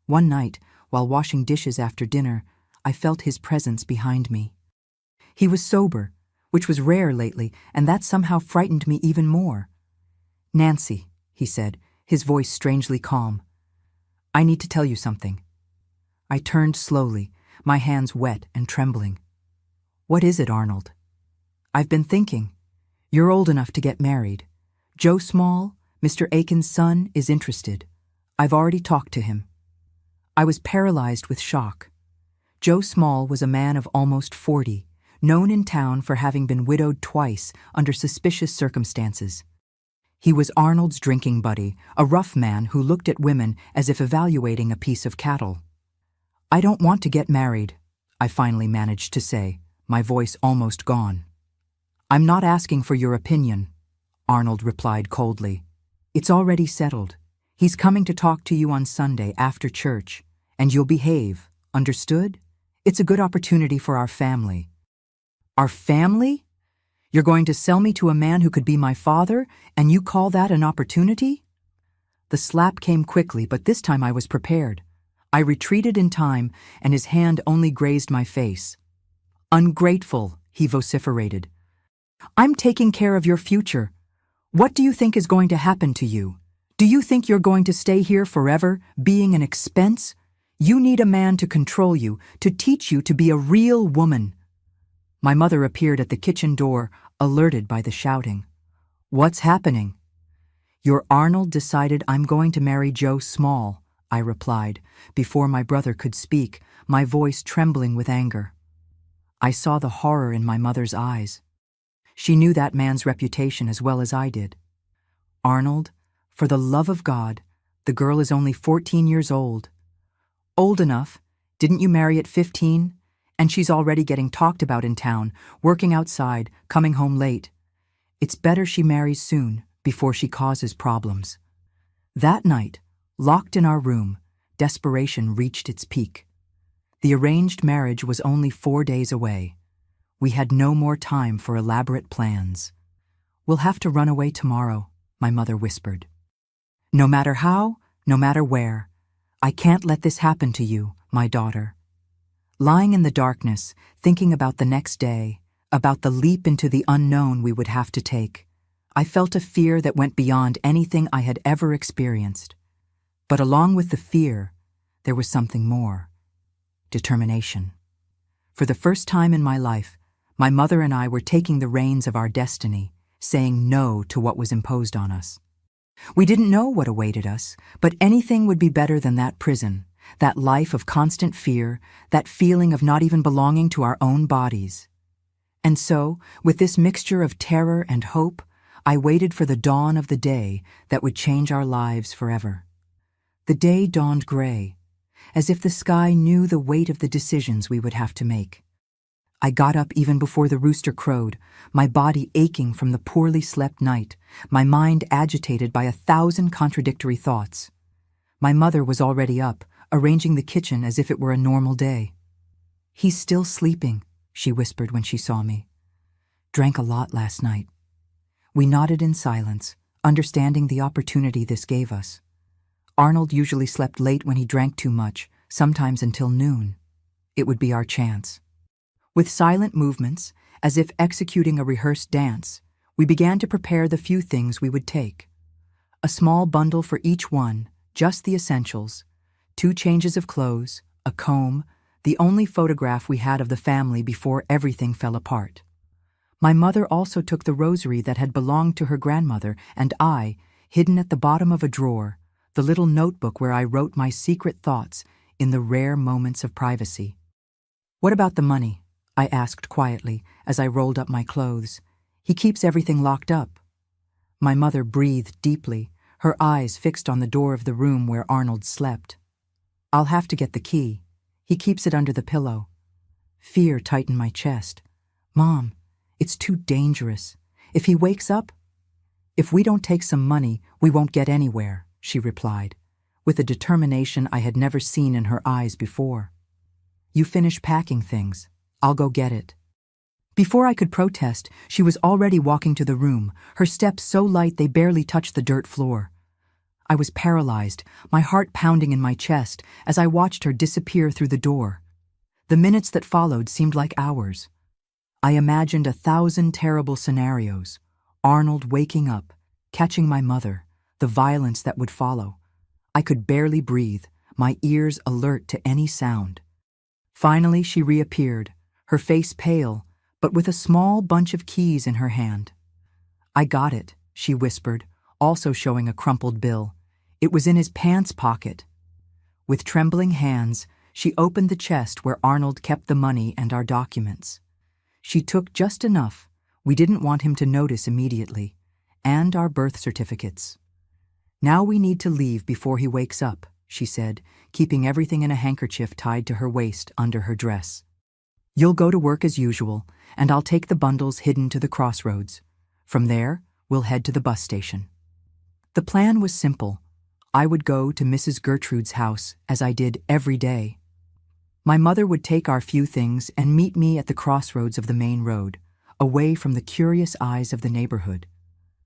Speaker 1: One night, while washing dishes after dinner, I felt his presence behind me. He was sober, which was rare lately, and that somehow frightened me even more. "Nancy," he said, his voice strangely calm, "I need to tell you something." I turned slowly, my hands wet and trembling. "What is it, Arnold?" "I've been thinking. You're old enough to get married. Joe Small, Mr. Aiken's son, is interested. I've already talked to him." I was paralyzed with shock. Joe Small was a man of almost 40, known in town for having been widowed twice under suspicious circumstances. He was Arnold's drinking buddy, a rough man who looked at women as if evaluating a piece of cattle. "I don't want to get married," I finally managed to say, my voice almost gone. "I'm not asking for your opinion," Arnold replied coldly. "It's already settled. He's coming to talk to you on Sunday after church, and you'll behave, understood? It's a good opportunity for our family." "Our family? You're going to sell me to a man who could be my father, and you call that an opportunity?" The slap came quickly, but this time I was prepared. I retreated in time, and his hand only grazed my face. "Ungrateful," he vociferated. "I'm taking care of your future. What do you think is going to happen to you? Do you think you're going to stay here forever, being an expense? You need a man to control you, to teach you to be a real woman." My mother appeared at the kitchen door, alerted by the shouting. "What's happening?" "Your Arnold decided I'm going to marry Joe Small," I replied, before my brother could speak, my voice trembling with anger. I saw the horror in my mother's eyes. She knew that man's reputation as well as I did. "Arnold, for the love of God, the girl is only 14 years old." "Old enough? Didn't you marry at 15? And she's already getting talked about in town, working outside, coming home late. It's better she marries soon, before she causes problems." That night, Locked in our room, desperation reached its peak. The arranged marriage was only 4 days away. We had no more time for elaborate plans. "We'll have to run away tomorrow," my mother whispered. "No matter how, no matter where, I can't let this happen to you, my daughter." Lying in the darkness, thinking about the next day, about the leap into the unknown we would have to take, I felt a fear that went beyond anything I had ever experienced. But along with the fear, there was something more: determination. For the first time in my life, my mother and I were taking the reins of our destiny, saying no to what was imposed on us. We didn't know what awaited us, but anything would be better than that prison, that life of constant fear, that feeling of not even belonging to our own bodies. And so, with this mixture of terror and hope, I waited for the dawn of the day that would change our lives forever. The day dawned gray, as if the sky knew the weight of the decisions we would have to make. I got up even before the rooster crowed, my body aching from the poorly slept night, my mind agitated by 1,000 contradictory thoughts. My mother was already up, arranging the kitchen as if it were a normal day. "He's still sleeping," she whispered when she saw me. "Drank a lot last night." We nodded in silence, understanding the opportunity this gave us. Arnold usually slept late when he drank too much, sometimes until noon. It would be our chance. With silent movements, as if executing a rehearsed dance, we began to prepare the few things we would take. A small bundle for each one, just the essentials, 2 changes of clothes, a comb, the only photograph we had of the family before everything fell apart. My mother also took the rosary that had belonged to her grandmother, and I, hidden at the bottom of a drawer, the little notebook where I wrote my secret thoughts in the rare moments of privacy. "What about the money?" I asked quietly as I rolled up my clothes. "He keeps everything locked up." My mother breathed deeply, her eyes fixed on the door of the room where Arnold slept. "I'll have to get the key. He keeps it under the pillow." Fear tightened my chest. "Mom, it's too dangerous. If he wakes up—" "If we don't take some money, we won't get anywhere," she replied, with a determination I had never seen in her eyes before. "You finish packing things. I'll go get it." Before I could protest, she was already walking to the room, her steps so light they barely touched the dirt floor. I was paralyzed, my heart pounding in my chest as I watched her disappear through the door. The minutes that followed seemed like hours. I imagined 1,000 terrible scenarios: Arnold waking up, catching my mother, the violence that would follow. I could barely breathe, my ears alert to any sound. Finally, she reappeared, her face pale, but with a small bunch of keys in her hand. "I got it," she whispered, also showing a crumpled bill. "It was in his pants pocket." With trembling hands, she opened the chest where Arnold kept the money and our documents. She took just enough, we didn't want him to notice immediately, and our birth certificates. "Now we need to leave before he wakes up," she said, keeping everything in a handkerchief tied to her waist under her dress. "You'll go to work as usual, and I'll take the bundles hidden to the crossroads. From there, we'll head to the bus station." The plan was simple. I would go to Mrs. Gertrude's house, as I did every day. My mother would take our few things and meet me at the crossroads of the main road, away from the curious eyes of the neighborhood.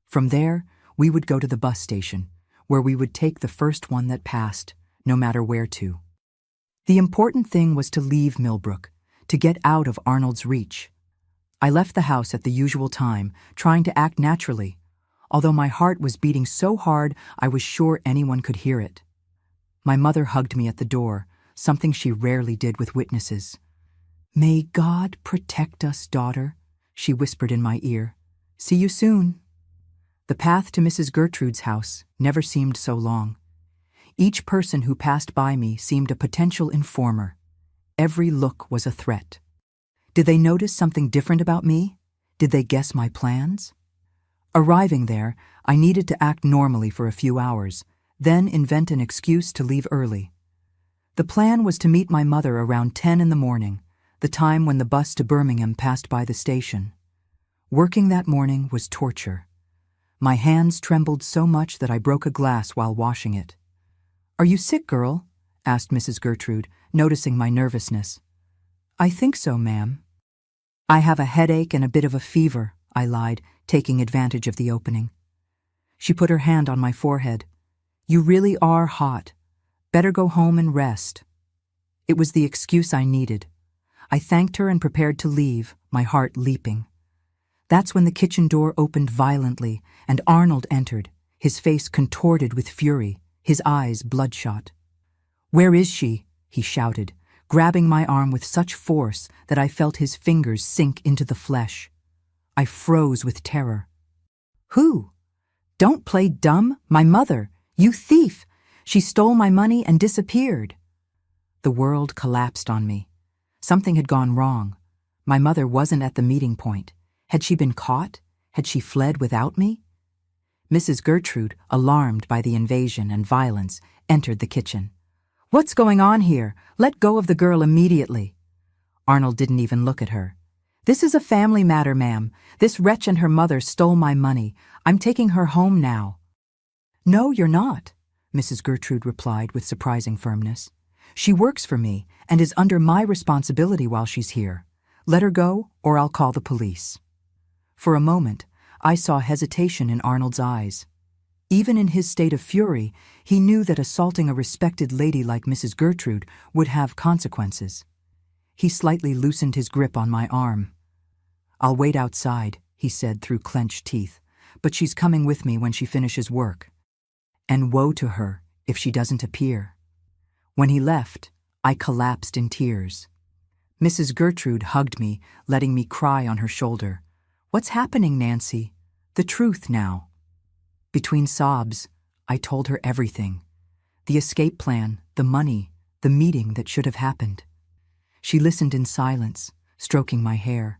Speaker 1: From there, we would go to the bus station, where we would take the first one that passed, no matter where to. The important thing was to leave Millbrook, to get out of Arnold's reach. I left the house at the usual time, trying to act naturally, although my heart was beating so hard I was sure anyone could hear it. My mother hugged me at the door, something she rarely did with witnesses. "May God protect us, daughter," she whispered in my ear. "See you soon." The path to Mrs. Gertrude's house never seemed so long. Each person who passed by me seemed a potential informer. Every look was a threat. Did they notice something different about me? Did they guess my plans? Arriving there, I needed to act normally for a few hours, then invent an excuse to leave early. The plan was to meet my mother around 10 in the morning, the time when the bus to Birmingham passed by the station. Working that morning was torture. My hands trembled so much that I broke a glass while washing it. "Are you sick, girl?" asked Mrs. Gertrude, noticing my nervousness. "I think so, ma'am." "I have a headache and a bit of a fever," I lied, taking advantage of the opening. She put her hand on my forehead. "You really are hot. Better go home and rest." It was the excuse I needed. I thanked her and prepared to leave, my heart leaping. That's when the kitchen door opened violently and Arnold entered, his face contorted with fury, his eyes bloodshot. "Where is she?" he shouted, grabbing my arm with such force that I felt his fingers sink into the flesh. I froze with terror. "Who? Don't play dumb. My mother. You thief! She stole my money and disappeared." The world collapsed on me. Something had gone wrong. My mother wasn't at the meeting point. Had she been caught? Had she fled without me? Mrs. Gertrude, alarmed by the invasion and violence, entered the kitchen. "What's going on here? Let go of the girl immediately." Arnold didn't even look at her. "This is a family matter, ma'am. This wretch and her mother stole my money. I'm taking her home now." "No, you're not," Mrs. Gertrude replied with surprising firmness. "She works for me and is under my responsibility while she's here. Let her go, or I'll call the police." For a moment, I saw hesitation in Arnold's eyes. Even in his state of fury, he knew that assaulting a respected lady like Mrs. Gertrude would have consequences. He slightly loosened his grip on my arm. "I'll wait outside," he said through clenched teeth, "but she's coming with me when she finishes work. And woe to her if she doesn't appear." When he left, I collapsed in tears. Mrs. Gertrude hugged me, letting me cry on her shoulder. "What's happening, Nancy? The truth now." Between sobs, I told her everything. The escape plan, the money, the meeting that should have happened. She listened in silence, stroking my hair.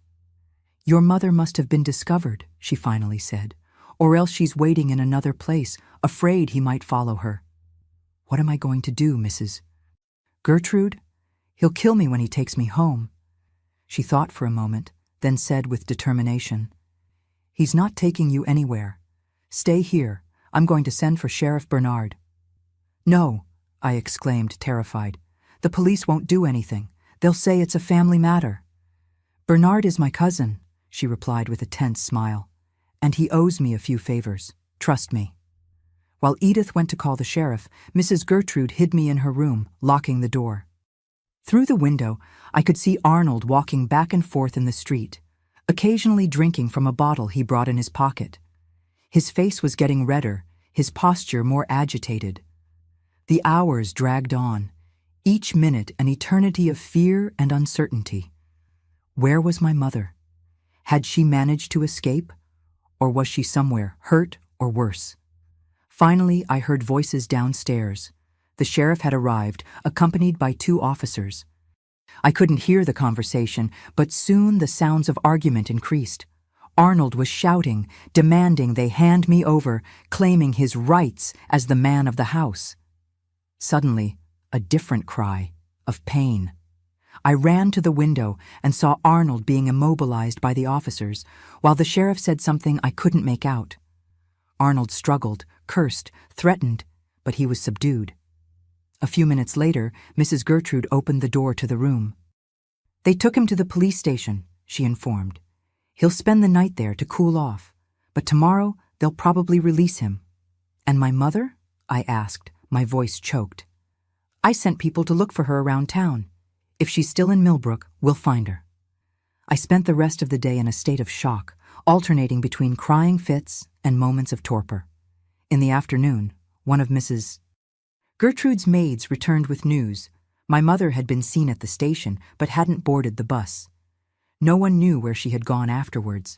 Speaker 1: "Your mother must have been discovered," she finally said, "or else she's waiting in another place, afraid he might follow her." "What am I going to do, Mrs. Gertrude? He'll kill me when he takes me home." She thought for a moment, then said with determination, "He's not taking you anywhere. Stay here. I'm going to send for Sheriff Bernard." "No," I exclaimed, terrified. "The police won't do anything. They'll say it's a family matter." "Bernard is my cousin," she replied with a tense smile, "and he owes me a few favors. Trust me." While Edith went to call the sheriff, Mrs. Gertrude hid me in her room, locking the door. Through the window, I could see Arnold walking back and forth in the street, occasionally drinking from a bottle he brought in his pocket. His face was getting redder, his posture more agitated. The hours dragged on, each minute an eternity of fear and uncertainty. Where was my mother? Had she managed to escape? Or was she somewhere hurt or worse? Finally, I heard voices downstairs. The sheriff had arrived, accompanied by 2 officers. I couldn't hear the conversation, but soon the sounds of argument increased. Arnold was shouting, demanding they hand me over, claiming his rights as the man of the house. Suddenly, a different cry, of pain. I ran to the window and saw Arnold being immobilized by the officers, while the sheriff said something I couldn't make out. Arnold struggled, cursed, threatened, but he was subdued. A few minutes later, Mrs. Gertrude opened the door to the room. "They took him to the police station," she informed. "He'll spend the night there to cool off, but tomorrow they'll probably release him." "And my mother?" I asked, my voice choked. "I sent people to look for her around town. If she's still in Millbrook, we'll find her." I spent the rest of the day in a state of shock, alternating between crying fits and moments of torpor. In the afternoon, one of Mrs. Gertrude's maids returned with news. My mother had been seen at the station, but hadn't boarded the bus. No one knew where she had gone afterwards.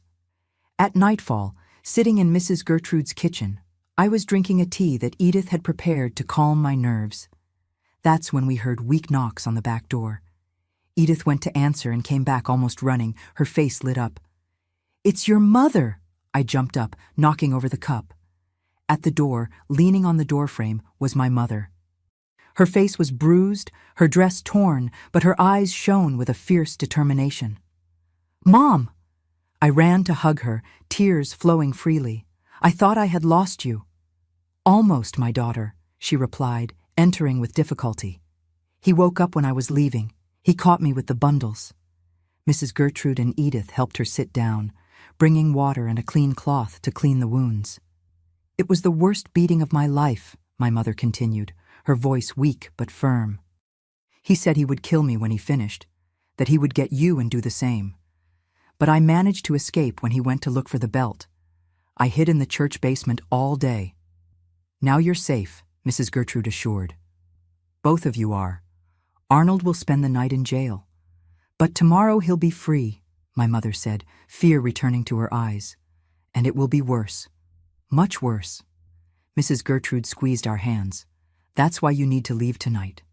Speaker 1: At nightfall, sitting in Mrs. Gertrude's kitchen, I was drinking a tea that Edith had prepared to calm my nerves. That's when we heard weak knocks on the back door. Edith went to answer and came back almost running, her face lit up. "It's your mother!" I jumped up, knocking over the cup. At the door, leaning on the doorframe, was my mother. Her face was bruised, her dress torn, but her eyes shone with a fierce determination. "Mom!" I ran to hug her, tears flowing freely. "I thought I had lost you." "Almost, my daughter," she replied, entering with difficulty. He woke up when I was leaving. He caught me with the bundles. Mrs. Gertrude and Edith helped her sit down, bringing water and a clean cloth to clean the wounds. It was the worst beating of my life, my mother continued, her voice weak but firm. He said he would kill me when he finished, that he would get you and do the same. But I managed to escape when he went to look for the belt. I hid in the church basement all day. Now you're safe, Mrs. Gertrude assured. Both of you are. Arnold will spend the night in jail. But tomorrow he'll be free, my mother said, fear returning to her eyes. And it will be worse. Much worse. Mrs. Gertrude squeezed our hands. That's why you need to leave tonight.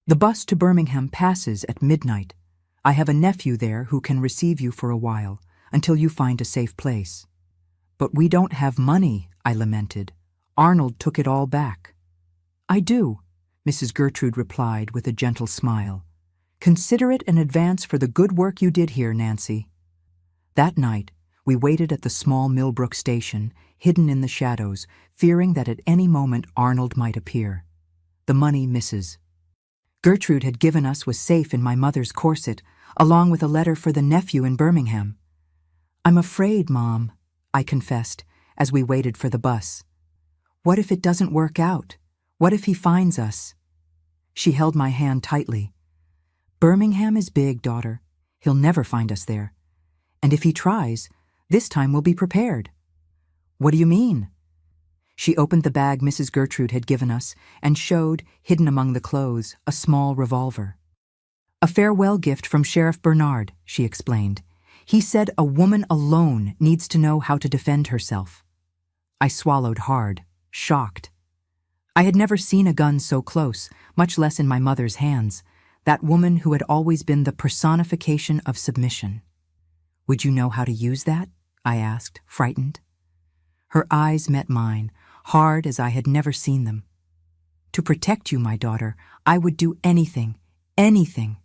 Speaker 1: The bus to Birmingham passes at midnight. I have a nephew there who can receive you for a while, until you find a safe place. But we don't have money, I lamented. Arnold took it all back. I do, Mrs. Gertrude replied with a gentle smile. Consider it an advance for the good work you did here, Nancy. That night, we waited at the small Millbrook station, hidden in the shadows, fearing that at any moment Arnold might appear. The money Mrs. Gertrude had given us was safe in my mother's corset, along with a letter for the nephew in Birmingham. I'm afraid, Mom, I confessed, as we waited for the bus. What if it doesn't work out? What if he finds us? She held my hand tightly. Birmingham is big, daughter. He'll never find us there. And if he tries, this time we'll be prepared. What do you mean? She opened the bag Mrs. Gertrude had given us and showed, hidden among the clothes, a small revolver. A farewell gift from Sheriff Bernard, she explained. He said a woman alone needs to know how to defend herself. I swallowed hard, shocked. I had never seen a gun so close, much less in my mother's hands, that woman who had always been the personification of submission. Would you know how to use that? I asked, frightened. Her eyes met mine, hard as I had never seen them. To protect you, my daughter, I would do anything, anything.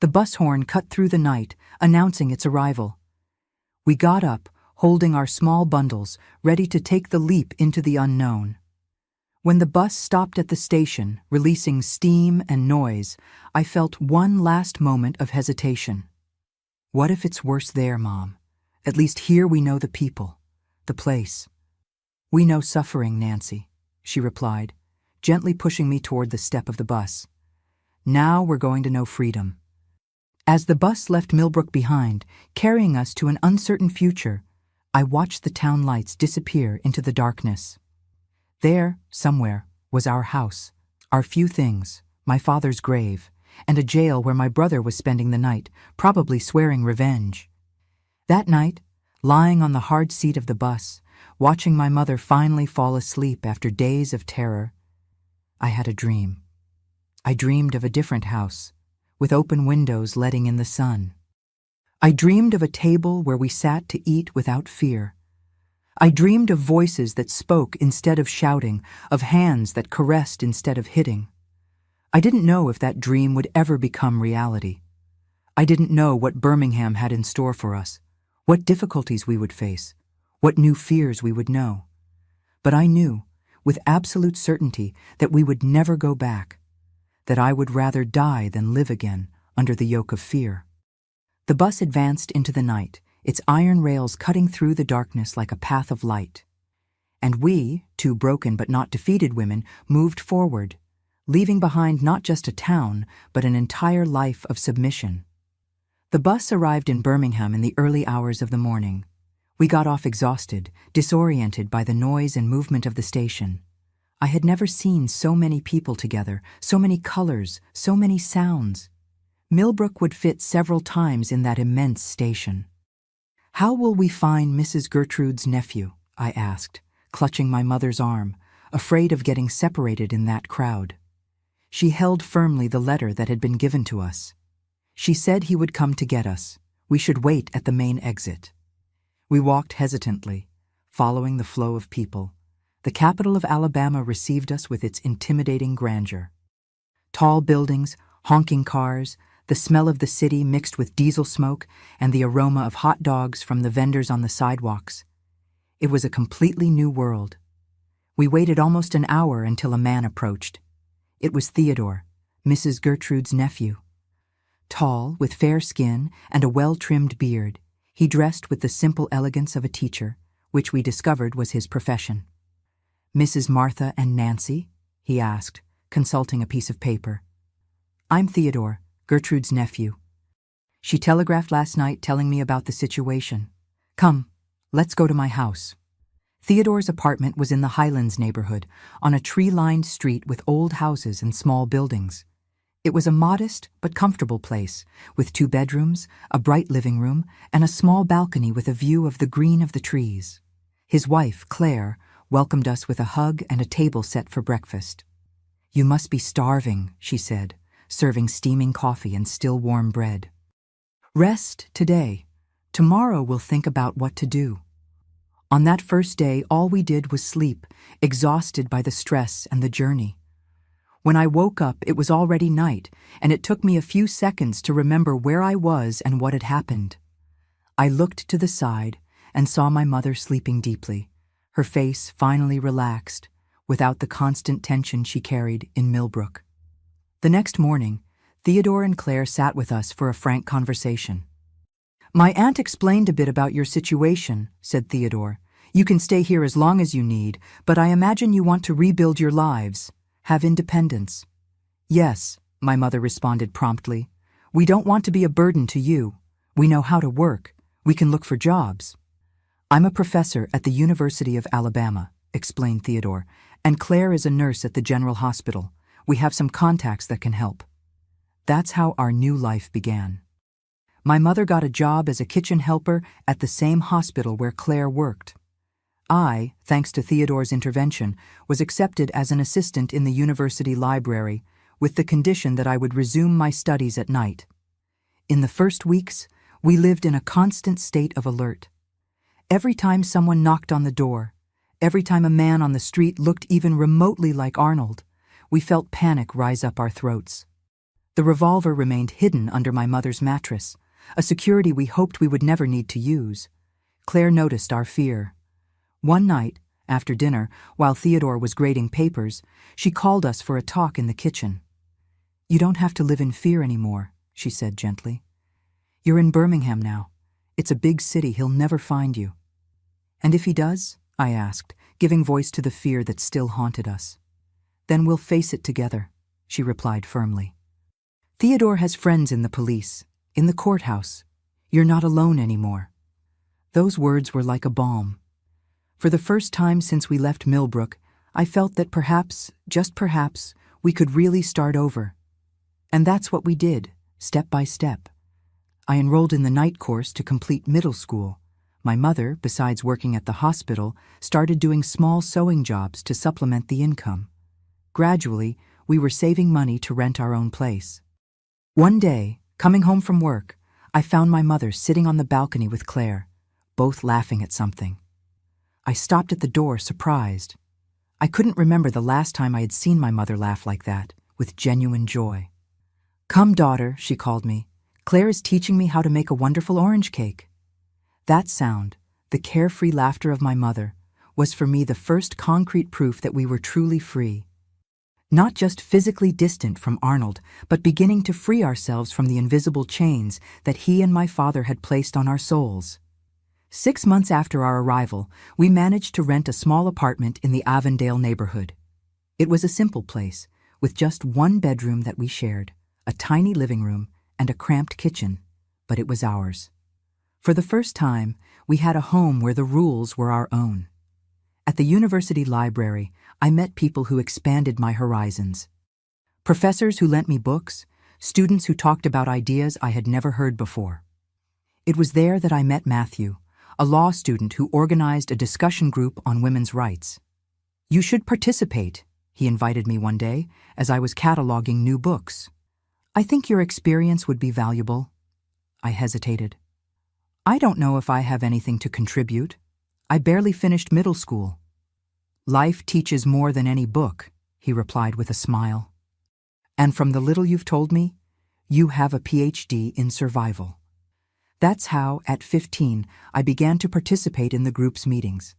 Speaker 1: The bus horn cut through the night, announcing its arrival. We got up, holding our small bundles, ready to take the leap into the unknown. When the bus stopped at the station, releasing steam and noise, I felt one last moment of hesitation. What if it's worse there, Mom? At least here we know the people, the place. We know suffering, Nancy, she replied, gently pushing me toward the step of the bus. Now we're going to know freedom. As the bus left Millbrook behind, carrying us to an uncertain future, I watched the town lights disappear into the darkness. There, somewhere, was our house, our few things, my father's grave, and a jail where my brother was spending the night, probably swearing revenge. That night, lying on the hard seat of the bus, watching my mother finally fall asleep after days of terror, I had a dream. I dreamed of a different house, with open windows letting in the sun. I dreamed of a table where we sat to eat without fear. I dreamed of voices that spoke instead of shouting, of hands that caressed instead of hitting. I didn't know if that dream would ever become reality. I didn't know what Birmingham had in store for us, what difficulties we would face, what new fears we would know. But I knew, with absolute certainty, that we would never go back, that I would rather die than live again under the yoke of fear. The bus advanced into the night, its iron rails cutting through the darkness like a path of light. And we, two broken but not defeated women, moved forward, leaving behind not just a town, but an entire life of submission. The bus arrived in Birmingham in the early hours of the morning. We got off exhausted, disoriented by the noise and movement of the station. I had never seen so many people together, so many colors, so many sounds. Millbrook would fit several times in that immense station. How will we find Mrs. Gertrude's nephew? I asked, clutching my mother's arm, afraid of getting separated in that crowd. She held firmly the letter that had been given to us. She said he would come to get us. We should wait at the main exit. We walked hesitantly, following the flow of people. The capital of Alabama received us with its intimidating grandeur. Tall buildings, honking cars, the smell of the city mixed with diesel smoke, and the aroma of hot dogs from the vendors on the sidewalks. It was a completely new world. We waited almost an hour until a man approached. It was Theodore, Mrs. Gertrude's nephew. Tall, with fair skin and a well-trimmed beard, he dressed with the simple elegance of a teacher, which we discovered was his profession. "Mrs. Martha and Nancy?" he asked, consulting a piece of paper. "I'm Theodore, Gertrude's nephew. She telegraphed last night telling me about the situation. Come, let's go to my house." Theodore's apartment was in the Highlands neighborhood, on a tree-lined street with old houses and small buildings. It was a modest but comfortable place, with 2 bedrooms, a bright living room, and a small balcony with a view of the green of the trees. His wife, Claire, welcomed us with a hug and a table set for breakfast. "You must be starving," she said, serving steaming coffee and still warm bread. "Rest today. Tomorrow we'll think about what to do." On that first day, all we did was sleep, exhausted by the stress and the journey. When I woke up, it was already night, and it took me a few seconds to remember where I was and what had happened. I looked to the side and saw my mother sleeping deeply, her face finally relaxed, without the constant tension she carried in Millbrook. The next morning, Theodore and Claire sat with us for a frank conversation. "My aunt explained a bit about your situation," said Theodore. "You can stay here as long as you need, but I imagine you want to rebuild your lives, have independence." "Yes," my mother responded promptly. "We don't want to be a burden to you. We know how to work. We can look for jobs." "I'm a professor at the University of Alabama," explained Theodore, "and Claire is a nurse at the General Hospital. We have some contacts that can help." That's how our new life began. My mother got a job as a kitchen helper at the same hospital where Claire worked. I, thanks to Theodore's intervention, was accepted as an assistant in the university library, with the condition that I would resume my studies at night. In the first weeks, we lived in a constant state of alert. Every time someone knocked on the door, every time a man on the street looked even remotely like Arnold, we felt panic rise up our throats. The revolver remained hidden under my mother's mattress, a security we hoped we would never need to use. Claire noticed our fear. One night, after dinner, while Theodore was grading papers, she called us for a talk in the kitchen. "You don't have to live in fear anymore," she said gently. "You're in Birmingham now. It's a big city. He'll never find you." "And if he does?" I asked, giving voice to the fear that still haunted us. "Then we'll face it together," she replied firmly. "Theodore has friends in the police, in the courthouse. You're not alone anymore." Those words were like a balm. For the first time since we left Millbrook, I felt that perhaps, just perhaps, we could really start over. And that's what we did, step by step. I enrolled in the night course to complete middle school. My mother, besides working at the hospital, started doing small sewing jobs to supplement the income. Gradually, we were saving money to rent our own place. One day, coming home from work, I found my mother sitting on the balcony with Claire, both laughing at something. I stopped at the door, surprised. I couldn't remember the last time I had seen my mother laugh like that, with genuine joy. "Come, daughter," she called me. "Claire is teaching me how to make a wonderful orange cake." That sound, the carefree laughter of my mother, was for me the first concrete proof that we were truly free. Not just physically distant from Arnold, but beginning to free ourselves from the invisible chains that he and my father had placed on our souls. 6 months after our arrival, we managed to rent a small apartment in the Avondale neighborhood. It was a simple place, with just 1 bedroom that we shared, a tiny living room, and a cramped kitchen, but it was ours. For the first time, we had a home where the rules were our own. At the university library, I met people who expanded my horizons. Professors who lent me books, students who talked about ideas I had never heard before. It was there that I met Matthew, a law student who organized a discussion group on women's rights. "You should participate," he invited me one day as I was cataloging new books. "I think your experience would be valuable." I hesitated. "I don't know if I have anything to contribute. I barely finished middle school." "Life teaches more than any book," he replied with a smile. "And from the little you've told me, you have a PhD in survival." That's how, at 15, I began to participate in the group's meetings.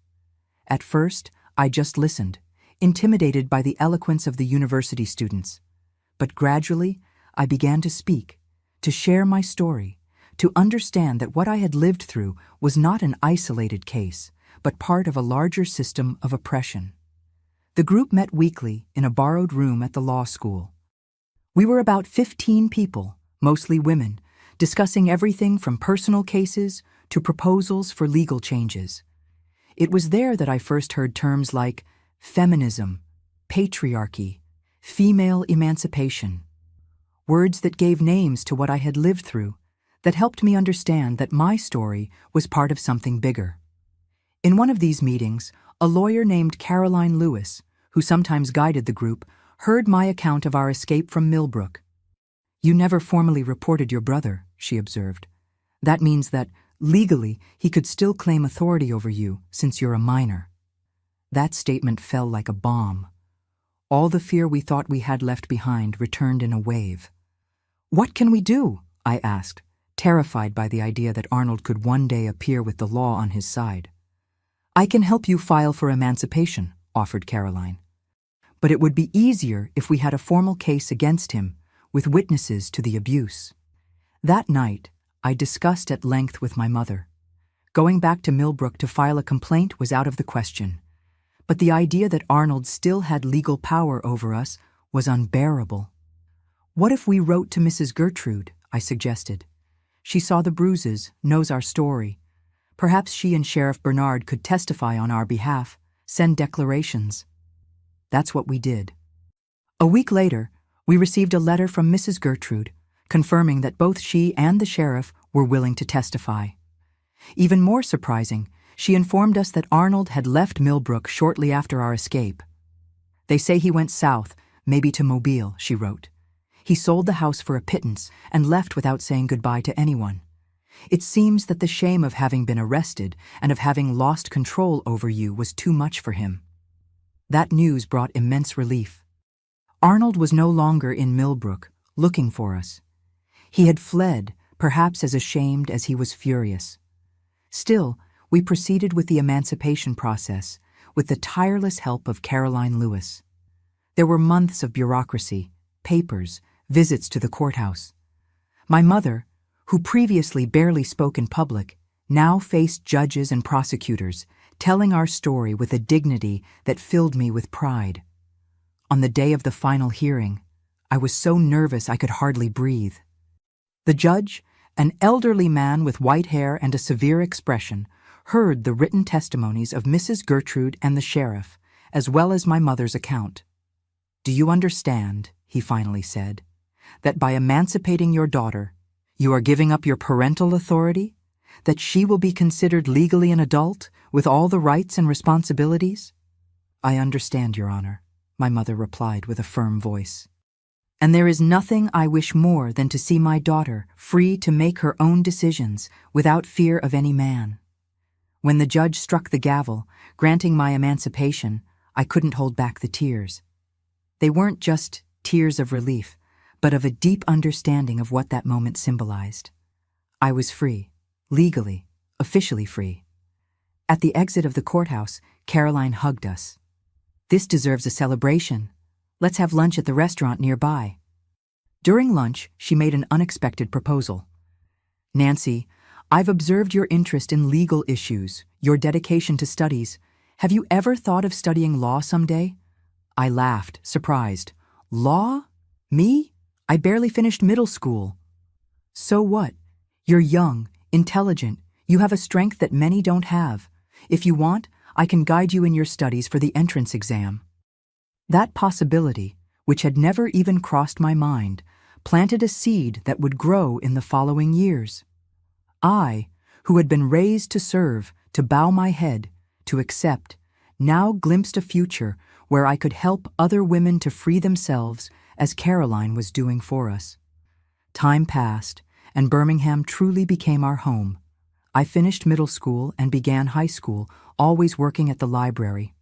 Speaker 1: At first, I just listened, intimidated by the eloquence of the university students. But gradually, I began to speak, to share my story, to understand that what I had lived through was not an isolated case, but part of a larger system of oppression. The group met weekly in a borrowed room at the law school. We were about 15 people, mostly women, discussing everything from personal cases to proposals for legal changes. It was there that I first heard terms like feminism, patriarchy, female emancipation, words that gave names to what I had lived through, that helped me understand that my story was part of something bigger. In one of these meetings, a lawyer named Caroline Lewis, who sometimes guided the group, heard my account of our escape from Millbrook. "You never formally reported your brother," she observed. "That means that, legally, he could still claim authority over you since you're a minor." That statement fell like a bomb. All the fear we thought we had left behind returned in a wave. "What can we do?" I asked, terrified by the idea that Arnold could one day appear with the law on his side. "I can help you file for emancipation," offered Caroline. "But it would be easier if we had a formal case against him, with witnesses to the abuse." That night, I discussed at length with my mother. Going back to Millbrook to file a complaint was out of the question. But the idea that Arnold still had legal power over us was unbearable. "What if we wrote to Mrs. Gertrude?" I suggested. "She saw the bruises, knows our story. Perhaps she and Sheriff Bernard could testify on our behalf, send declarations." That's what we did. A week later, we received a letter from Mrs. Gertrude, confirming that both she and the sheriff were willing to testify. Even more surprising, she informed us that Arnold had left Millbrook shortly after our escape. "They say he went south, maybe to Mobile," she wrote. "He sold the house for a pittance and left without saying goodbye to anyone. It seems that the shame of having been arrested and of having lost control over you was too much for him." That news brought immense relief. Arnold was no longer in Millbrook, looking for us. He had fled, perhaps as ashamed as he was furious. Still, we proceeded with the emancipation process, with the tireless help of Caroline Lewis. There were months of bureaucracy, papers, visits to the courthouse. My mother, who previously barely spoke in public, now faced judges and prosecutors, telling our story with a dignity that filled me with pride. On the day of the final hearing, I was so nervous I could hardly breathe. The judge, an elderly man with white hair and a severe expression, heard the written testimonies of Mrs. Gertrude and the sheriff, as well as my mother's account. "Do you understand," he finally said, "that by emancipating your daughter, you are giving up your parental authority? That she will be considered legally an adult, with all the rights and responsibilities?" "I understand, Your Honor," my mother replied with a firm voice. "And there is nothing I wish more than to see my daughter free to make her own decisions without fear of any man." When the judge struck the gavel, granting my emancipation, I couldn't hold back the tears. They weren't just tears of relief, but of a deep understanding of what that moment symbolized. I was free, legally, officially free. At the exit of the courthouse, Caroline hugged us. "This deserves a celebration. Let's have lunch at the restaurant nearby." During lunch, she made an unexpected proposal. "Nancy, I've observed your interest in legal issues, your dedication to studies. Have you ever thought of studying law someday?" I laughed, surprised. "Law? Me? I barely finished middle school." "So what? You're young, intelligent. You have a strength that many don't have. If you want, I can guide you in your studies for the entrance exam." That possibility, which had never even crossed my mind, planted a seed that would grow in the following years. I, who had been raised to serve, to bow my head, to accept, now glimpsed a future where I could help other women to free themselves as Caroline was doing for us. Time passed, and Birmingham truly became our home. I finished middle school and began high school, always working at the library.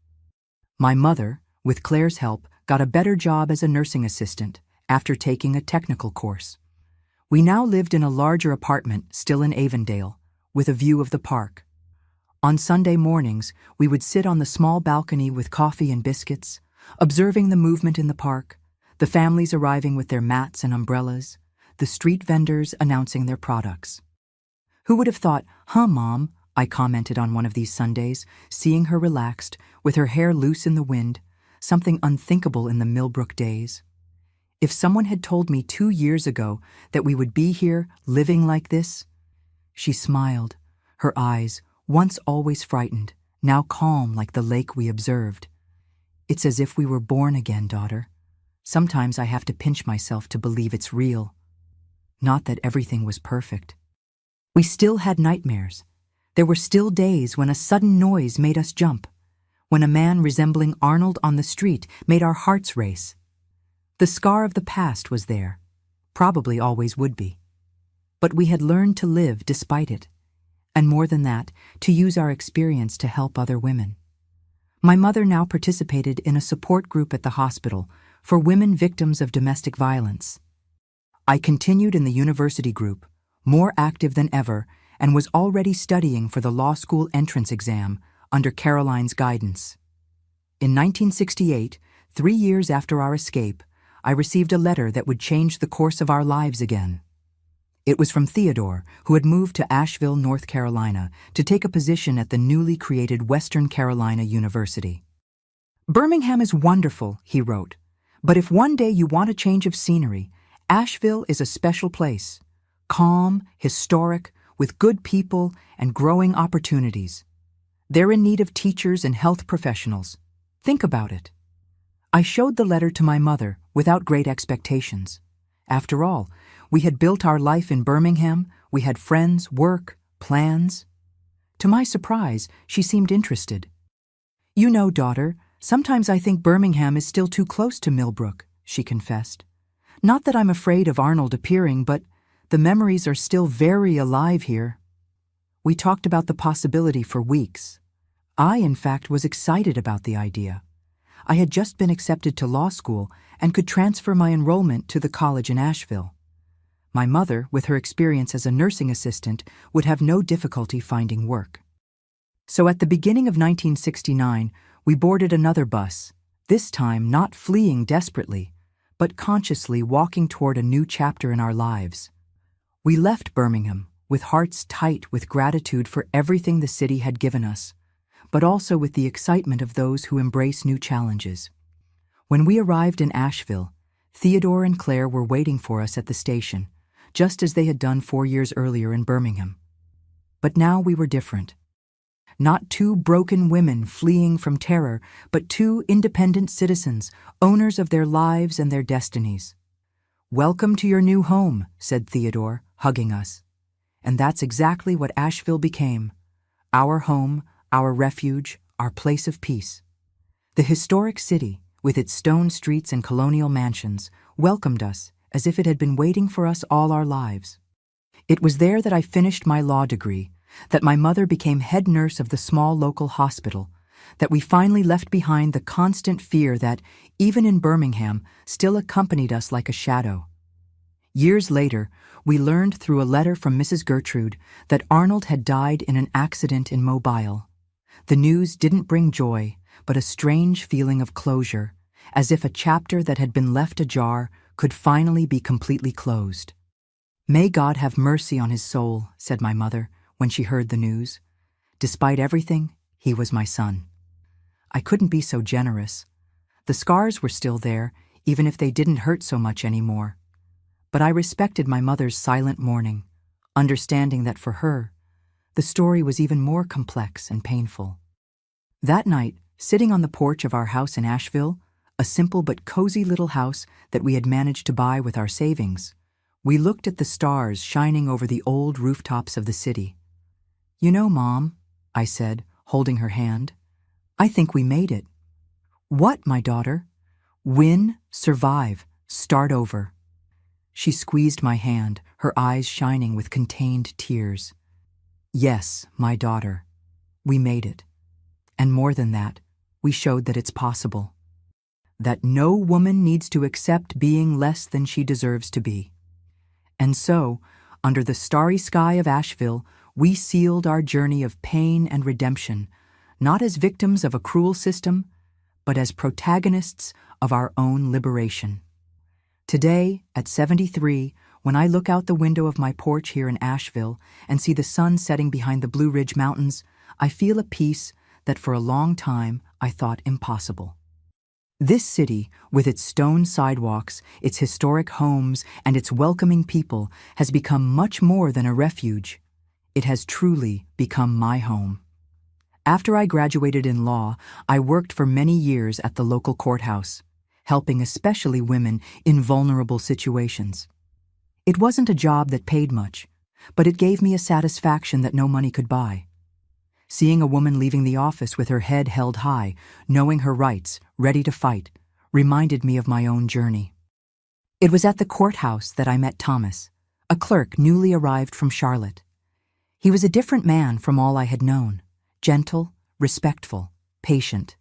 Speaker 1: My mother, with Claire's help, got a better job as a nursing assistant after taking a technical course. We now lived in a larger apartment, still in Avondale, with a view of the park. On Sunday mornings, we would sit on the small balcony with coffee and biscuits, observing the movement in the park, the families arriving with their mats and umbrellas, the street vendors announcing their products. Who would have thought, Mom, I commented on one of these Sundays, seeing her relaxed, with her hair loose in the wind, something unthinkable in the Millbrook days. If someone had told me 2 years ago that we would be here, living like this. She smiled, her eyes, once always frightened, now calm like the lake we observed. It's as if we were born again, daughter. Sometimes I have to pinch myself to believe it's real. Not that everything was perfect. We still had nightmares. There were still days when a sudden noise made us jump, when a man resembling Arnold on the street made our hearts race. The scar of the past was there, probably always would be. But we had learned to live despite it, and more than that, to use our experience to help other women. My mother now participated in a support group at the hospital for women victims of domestic violence. I continued in the university group, more active than ever, and was already studying for the law school entrance exam under Caroline's guidance. In 1968, 3 years after our escape, I received a letter that would change the course of our lives again. It was from Theodore, who had moved to Asheville, North Carolina, to take a position at the newly created Western Carolina University. Birmingham is wonderful, he wrote, but if one day you want a change of scenery, Asheville is a special place. Calm, historic, with good people and growing opportunities. They're in need of teachers and health professionals. Think about it. I showed the letter to my mother without great expectations. After all, we had built our life in Birmingham, we had friends, work, plans. To my surprise, she seemed interested. You know, daughter, sometimes I think Birmingham is still too close to Millbrook, she confessed. Not that I'm afraid of Arnold appearing, but the memories are still very alive here. We talked about the possibility for weeks. I, in fact, was excited about the idea. I had just been accepted to law school and could transfer my enrollment to the college in Asheville. My mother, with her experience as a nursing assistant, would have no difficulty finding work. So at the beginning of 1969, we boarded another bus, this time not fleeing desperately, but consciously walking toward a new chapter in our lives. We left Birmingham with hearts tight with gratitude for everything the city had given us, but also with the excitement of those who embrace new challenges. When we arrived in Asheville, Theodore and Claire were waiting for us at the station, just as they had done 4 years earlier in Birmingham. But now we were different. Not 2 broken women fleeing from terror, but 2 independent citizens, owners of their lives and their destinies. Welcome to your new home, said Theodore, hugging us. And that's exactly what Asheville became. Our home, our refuge, our place of peace. The historic city, with its stone streets and colonial mansions, welcomed us as if it had been waiting for us all our lives. It was there that I finished my law degree, that my mother became head nurse of the small local hospital, that we finally left behind the constant fear that, even in Birmingham, still accompanied us like a shadow. Years later, we learned through a letter from Mrs. Gertrude that Arnold had died in an accident in Mobile. The news didn't bring joy, but a strange feeling of closure, as if a chapter that had been left ajar could finally be completely closed. May God have mercy on his soul, said my mother when she heard the news. Despite everything, he was my son. I couldn't be so generous. The scars were still there, even if they didn't hurt so much anymore. But I respected my mother's silent mourning, understanding that for her, the story was even more complex and painful. That night, sitting on the porch of our house in Asheville, a simple but cozy little house that we had managed to buy with our savings, we looked at the stars shining over the old rooftops of the city. You know, Mom, I said, holding her hand, I think we made it. What, my daughter? Win, survive, start over. She squeezed my hand, her eyes shining with contained tears. Yes, my daughter, we made it. And more than that, we showed that it's possible. That no woman needs to accept being less than she deserves to be. And so, under the starry sky of Asheville, we sealed our journey of pain and redemption, not as victims of a cruel system, but as protagonists of our own liberation. Today, at 73, when I look out the window of my porch here in Asheville and see the sun setting behind the Blue Ridge Mountains, I feel a peace that for a long time I thought impossible. This city, with its stone sidewalks, its historic homes, and its welcoming people, has become much more than a refuge. It has truly become my home. After I graduated in law, I worked for many years at the local courthouse, helping especially women in vulnerable situations. It wasn't a job that paid much, but it gave me a satisfaction that no money could buy. Seeing a woman leaving the office with her head held high, knowing her rights, ready to fight, reminded me of my own journey. It was at the courthouse that I met Thomas, a clerk newly arrived from Charlotte. He was a different man from all I had known, gentle, respectful, patient.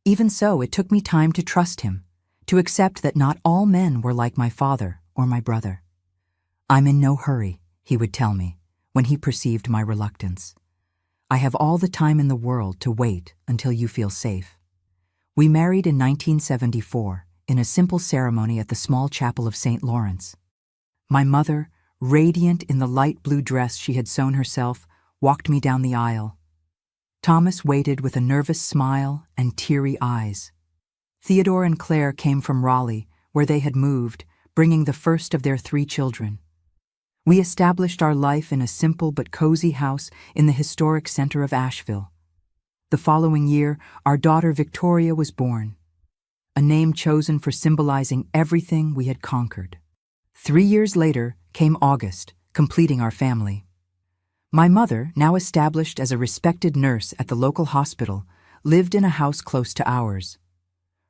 Speaker 1: Even so, it took me time to trust him, to accept that not all men were like my father or my brother. "I'm in no hurry," he would tell me, when he perceived my reluctance. "I have all the time in the world to wait until you feel safe." We married in 1974 in a simple ceremony at the small chapel of St. Lawrence. My mother, radiant in the light blue dress she had sewn herself, walked me down the aisle. Thomas waited with a nervous smile and teary eyes. Theodore and Claire came from Raleigh, where they had moved, bringing the first of their 3 children. We established our life in a simple but cozy house in the historic center of Asheville. The following year, our daughter Victoria was born, a name chosen for symbolizing everything we had conquered. 3 years later came August, completing our family. My mother, now established as a respected nurse at the local hospital, lived in a house close to ours.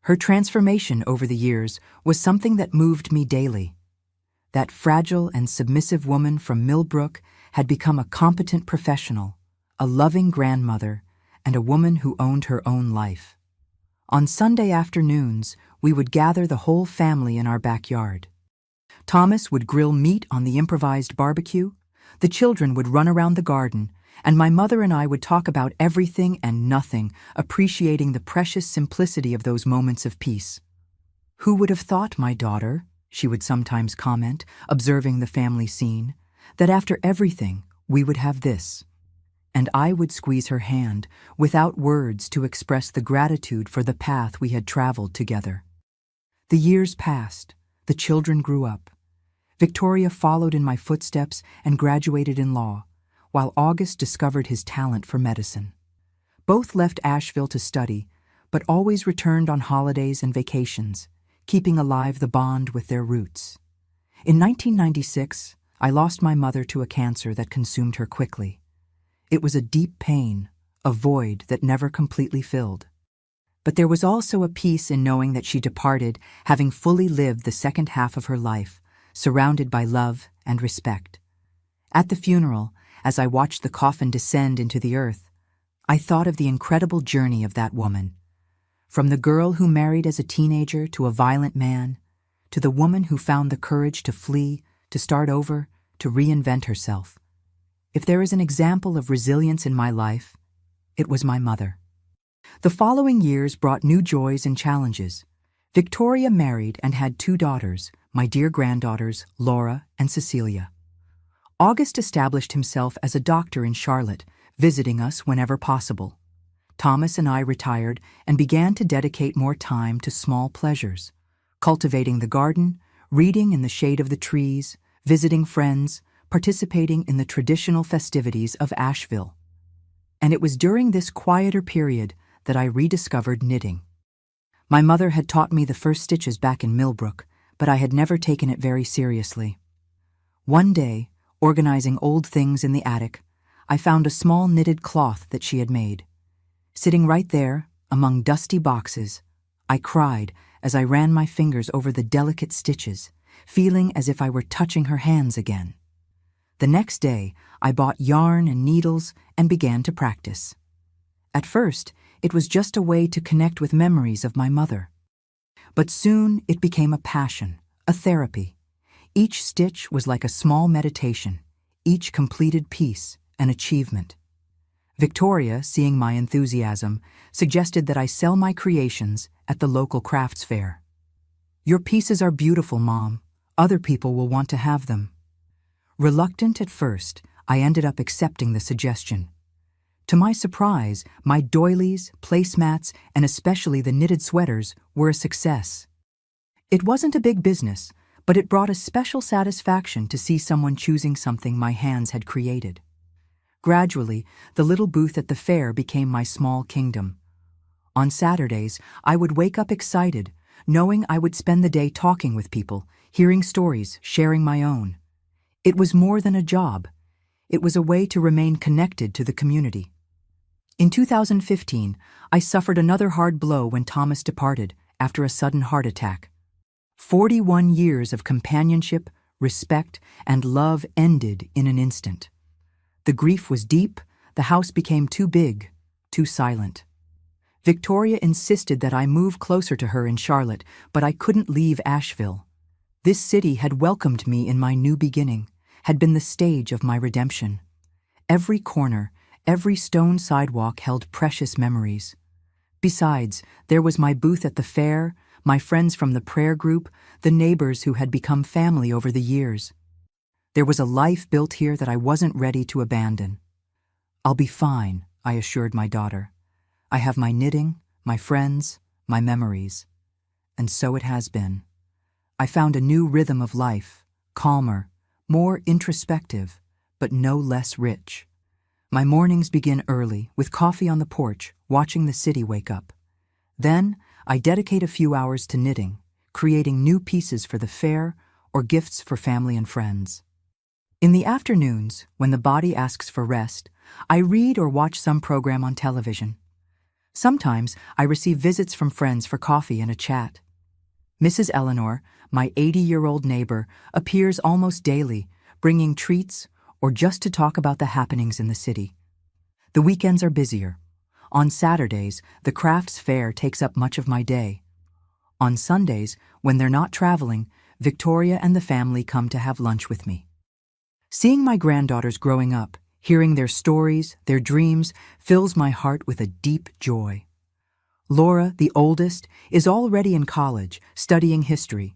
Speaker 1: Her transformation over the years was something that moved me daily. That fragile and submissive woman from Millbrook had become a competent professional, a loving grandmother, and a woman who owned her own life. On Sunday afternoons, we would gather the whole family in our backyard. Thomas would grill meat on the improvised barbecue, the children would run around the garden, and my mother and I would talk about everything and nothing, appreciating the precious simplicity of those moments of peace. "Who would have thought, my daughter," she would sometimes comment, observing the family scene, "that after everything we would have this?" And I would squeeze her hand, without words to express the gratitude for the path we had traveled together. The years passed, the children grew up. Victoria followed in my footsteps and graduated in law, while August discovered his talent for medicine. Both left Asheville to study, but always returned on holidays and vacations, keeping alive the bond with their roots. In 1996, I lost my mother to a cancer that consumed her quickly. It was a deep pain, a void that never completely filled. But there was also a peace in knowing that she departed, having fully lived the second half of her life, surrounded by love and respect. At the funeral, as I watched the coffin descend into the earth, I thought of the incredible journey of that woman. From the girl who married as a teenager to a violent man, to the woman who found the courage to flee, to start over, to reinvent herself. If there is an example of resilience in my life, it was my mother. The following years brought new joys and challenges. Victoria married and had 2 daughters, my dear granddaughters, Laura and Cecilia. August established himself as a doctor in Charlotte, visiting us whenever possible. Thomas and I retired and began to dedicate more time to small pleasures, cultivating the garden, reading in the shade of the trees, visiting friends, participating in the traditional festivities of Asheville. And it was during this quieter period that I rediscovered knitting. My mother had taught me the first stitches back in Millbrook, but I had never taken it very seriously. One day, organizing old things in the attic, I found a small knitted cloth that she had made. Sitting right there, among dusty boxes, I cried as I ran my fingers over the delicate stitches, feeling as if I were touching her hands again. The next day, I bought yarn and needles and began to practice. At first, it was just a way to connect with memories of my mother. But soon it became a passion, a therapy. Each stitch was like a small meditation, each completed piece an achievement. Victoria, seeing my enthusiasm, suggested that I sell my creations at the local crafts fair. "Your pieces are beautiful, Mom. Other people will want to have them." Reluctant at first, I ended up accepting the suggestion. To my surprise, my doilies, placemats, and especially the knitted sweaters were a success. It wasn't a big business, but it brought a special satisfaction to see someone choosing something my hands had created. Gradually, the little booth at the fair became my small kingdom. On Saturdays, I would wake up excited, knowing I would spend the day talking with people, hearing stories, sharing my own. It was more than a job. It was a way to remain connected to the community. In 2015, I suffered another hard blow when Thomas departed after a sudden heart attack. 41 years of companionship, respect, and love ended in an instant. The grief was deep, the house became too big, too silent. Victoria insisted that I move closer to her in Charlotte, but I couldn't leave Asheville. This city had welcomed me in my new beginning, had been the stage of my redemption. Every corner, every stone sidewalk held precious memories. Besides, there was my booth at the fair, my friends from the prayer group, the neighbors who had become family over the years. There was a life built here that I wasn't ready to abandon. "I'll be fine," I assured my daughter. "I have my knitting, my friends, my memories." And so it has been. I found a new rhythm of life, calmer, more introspective, but no less rich. My mornings begin early, with coffee on the porch, watching the city wake up. Then, I dedicate a few hours to knitting, creating new pieces for the fair or gifts for family and friends. In the afternoons, when the body asks for rest, I read or watch some program on television. Sometimes I receive visits from friends for coffee and a chat. Mrs. Eleanor, my 80-year-old neighbor, appears almost daily, bringing treats or just to talk about the happenings in the city. The weekends are busier. On Saturdays, the crafts fair takes up much of my day. On Sundays, when they're not traveling, Victoria and the family come to have lunch with me. Seeing my granddaughters growing up, hearing their stories, their dreams, fills my heart with a deep joy. Laura, the oldest, is already in college, studying history.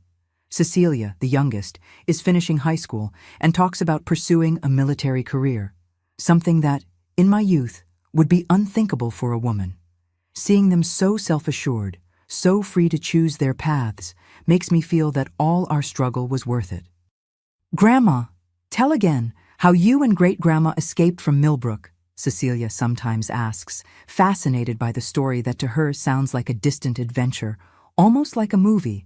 Speaker 1: Cecilia, the youngest, is finishing high school and talks about pursuing a military career, something that, in my youth, would be unthinkable for a woman. Seeing them so self-assured, so free to choose their paths, makes me feel that all our struggle was worth it. "Grandma, tell again how you and great-grandma escaped from Millbrook," Cecilia sometimes asks, fascinated by the story that to her sounds like a distant adventure, almost like a movie.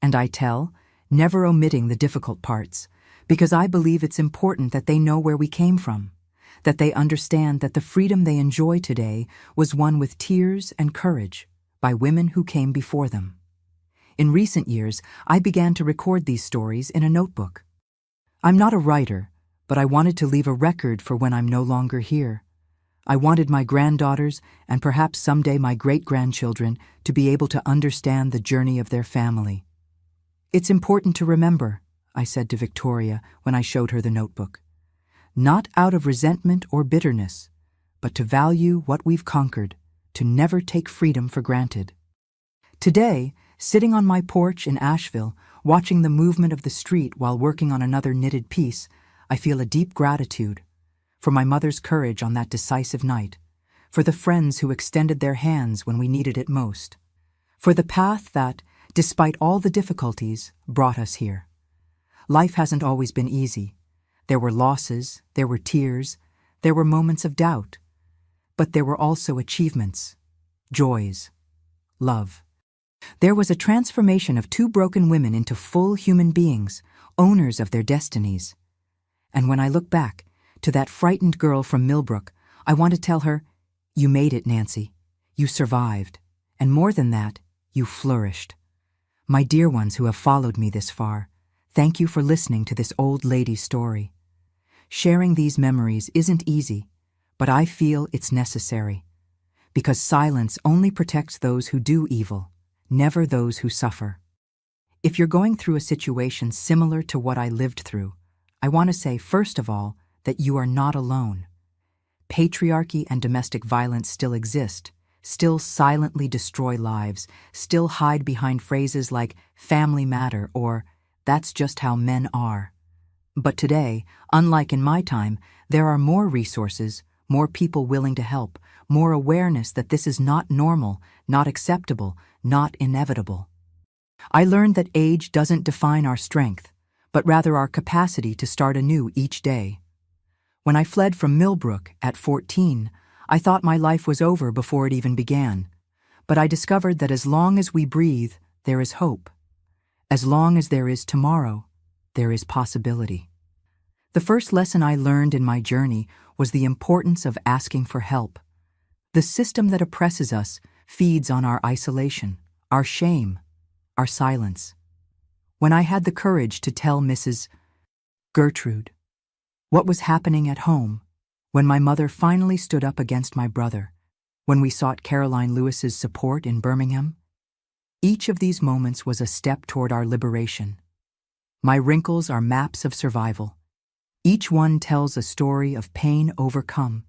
Speaker 1: And I tell, never omitting the difficult parts, because I believe it's important that they know where we came from, that they understand that the freedom they enjoy today was won with tears and courage by women who came before them. In recent years, I began to record these stories in a notebook. I'm not a writer, but I wanted to leave a record for when I'm no longer here. I wanted my granddaughters, and perhaps someday my great-grandchildren, to be able to understand the journey of their family. "It's important to remember," I said to Victoria when I showed her the notebook. "Not out of resentment or bitterness, but to value what we've conquered, to never take freedom for granted." Today, sitting on my porch in Asheville, watching the movement of the street while working on another knitted piece, I feel a deep gratitude for my mother's courage on that decisive night, for the friends who extended their hands when we needed it most, for the path that, despite all the difficulties, brought us here. Life hasn't always been easy. There were losses, there were tears, there were moments of doubt, but there were also achievements, joys, love. There was a transformation of two broken women into full human beings, owners of their destinies. And when I look back to that frightened girl from Millbrook, I want to tell her, "You made it, Nancy. You survived. And more than that, you flourished." My dear ones who have followed me this far, thank you for listening to this old lady's story. Sharing these memories isn't easy, but I feel it's necessary, because silence only protects those who do evil, never those who suffer. If you're going through a situation similar to what I lived through, I want to say, first of all, that you are not alone. patriarchy and domestic violence still exist, still silently destroy lives, still hide behind phrases like family matter or that's just how men are. But today, unlike in my time, there are more resources, more people willing to help, more awareness that this is not normal, not acceptable, not inevitable. I learned that age doesn't define our strength, but rather our capacity to start anew each day. When I fled from Millbrook at 14, I thought my life was over before it even began. But I discovered that as long as we breathe, there is hope. As long as there is tomorrow, there is possibility. The first lesson I learned in my journey was the importance of asking for help. The system that oppresses us feeds on our isolation, our shame, our silence. When I had the courage to tell Mrs. Gertrude what was happening at home, when my mother finally stood up against my brother, when we sought Caroline Lewis's support in Birmingham, each of these moments was a step toward our liberation. My wrinkles are maps of survival. Each one tells a story of pain overcome.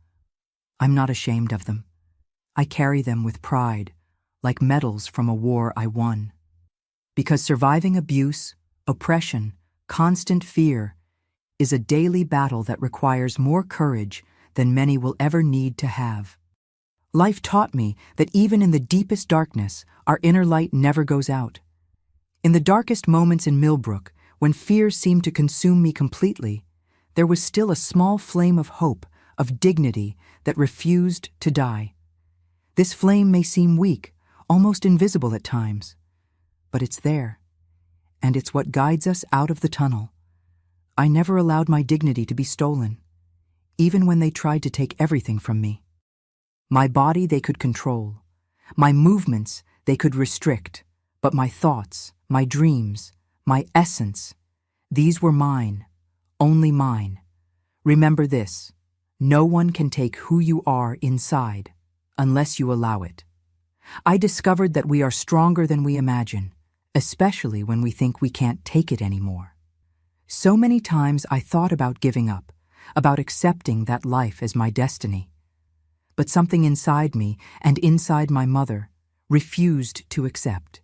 Speaker 1: I'm not ashamed of them. I carry them with pride, like medals from a war I won. Because surviving abuse, oppression, constant fear is a daily battle that requires more courage than many will ever need to have. Life taught me that even in the deepest darkness, our inner light never goes out. In the darkest moments in Millbrook, when fear seemed to consume me completely, there was still a small flame of hope, of dignity that refused to die. This flame may seem weak, almost invisible at times, but it's there, and it's what guides us out of the tunnel. I never allowed my dignity to be stolen, even when they tried to take everything from me. My body they could control, my movements they could restrict, but my thoughts, my dreams, my essence, these were mine, only mine. Remember this, no one can take who you are inside unless you allow it. I discovered that we are stronger than we imagine, especially when we think we can't take it anymore. So many times I thought about giving up, about accepting that life as my destiny. But something inside me and inside my mother refused to accept.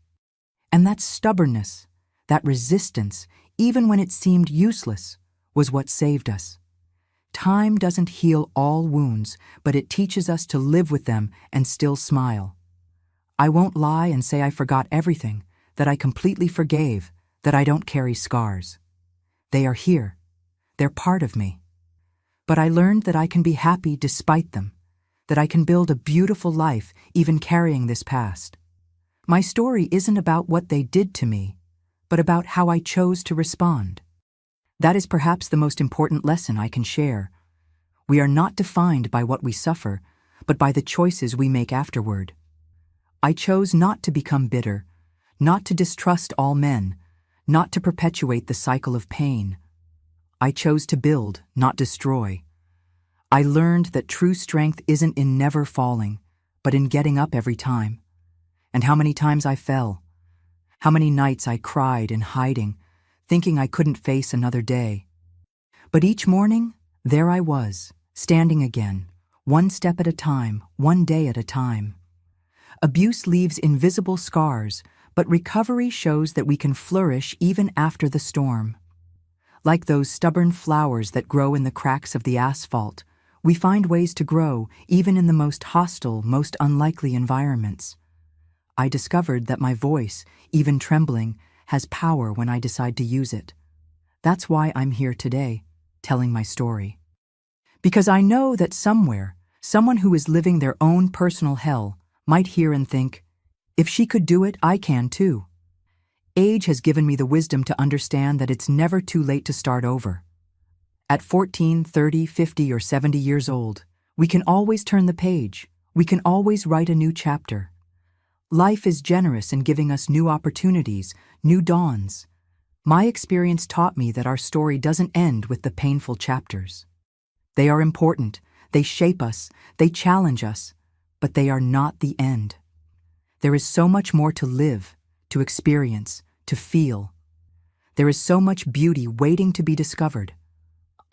Speaker 1: And that stubbornness, that resistance, even when it seemed useless, was what saved us. Time doesn't heal all wounds, but it teaches us to live with them and still smile. I won't lie and say I forgot everything, that I completely forgave, that I don't carry scars. They are here. They're part of me. But I learned that I can be happy despite them, that I can build a beautiful life even carrying this past. My story isn't about what they did to me, but about how I chose to respond. That is perhaps the most important lesson I can share. We are not defined by what we suffer, but by the choices we make afterward. I chose not to become bitter, not to distrust all men, not to perpetuate the cycle of pain. I chose to build, not destroy. I learned that true strength isn't in never falling, but in getting up every time. And how many times I fell. How many nights I cried in hiding, thinking I couldn't face another day. But each morning, there I was, standing again, one step at a time, one day at a time. Abuse leaves invisible scars, but recovery shows that we can flourish even after the storm. Like those stubborn flowers that grow in the cracks of the asphalt, we find ways to grow even in the most hostile, most unlikely environments. I discovered that my voice, even trembling, has power when I decide to use it. That's why I'm here today, telling my story. Because I know that somewhere, someone who is living their own personal hell might hear and think, if she could do it, I can too. Age has given me the wisdom to understand that it's never too late to start over. At 14, 30, 50, or 70 years old, we can always turn the page. We can always write a new chapter. Life is generous in giving us new opportunities, new dawns. My experience taught me that our story doesn't end with the painful chapters. They are important, they shape us, they challenge us, but they are not the end. There is so much more to live, to experience, to feel. There is so much beauty waiting to be discovered.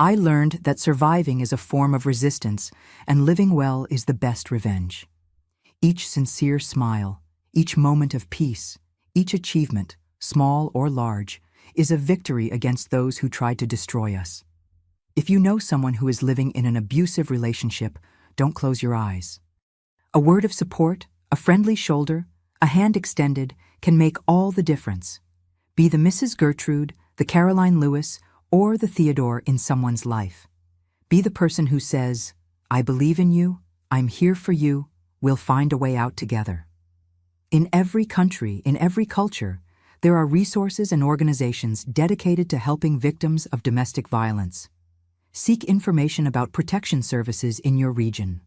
Speaker 1: I learned that surviving is a form of resistance and living well is the best revenge. Each sincere smile, each moment of peace, each achievement, small or large, is a victory against those who tried to destroy us. If you know someone who is living in an abusive relationship, don't close your eyes. A word of support, a friendly shoulder, a hand extended can make all the difference. Be the Mrs. Gertrude, the Caroline Lewis, or the Theodore in someone's life. Be the person who says, "I believe in you, I'm here for you, we'll find a way out together." In every country, in every culture, there are resources and organizations dedicated to helping victims of domestic violence. Seek information about protection services in your region.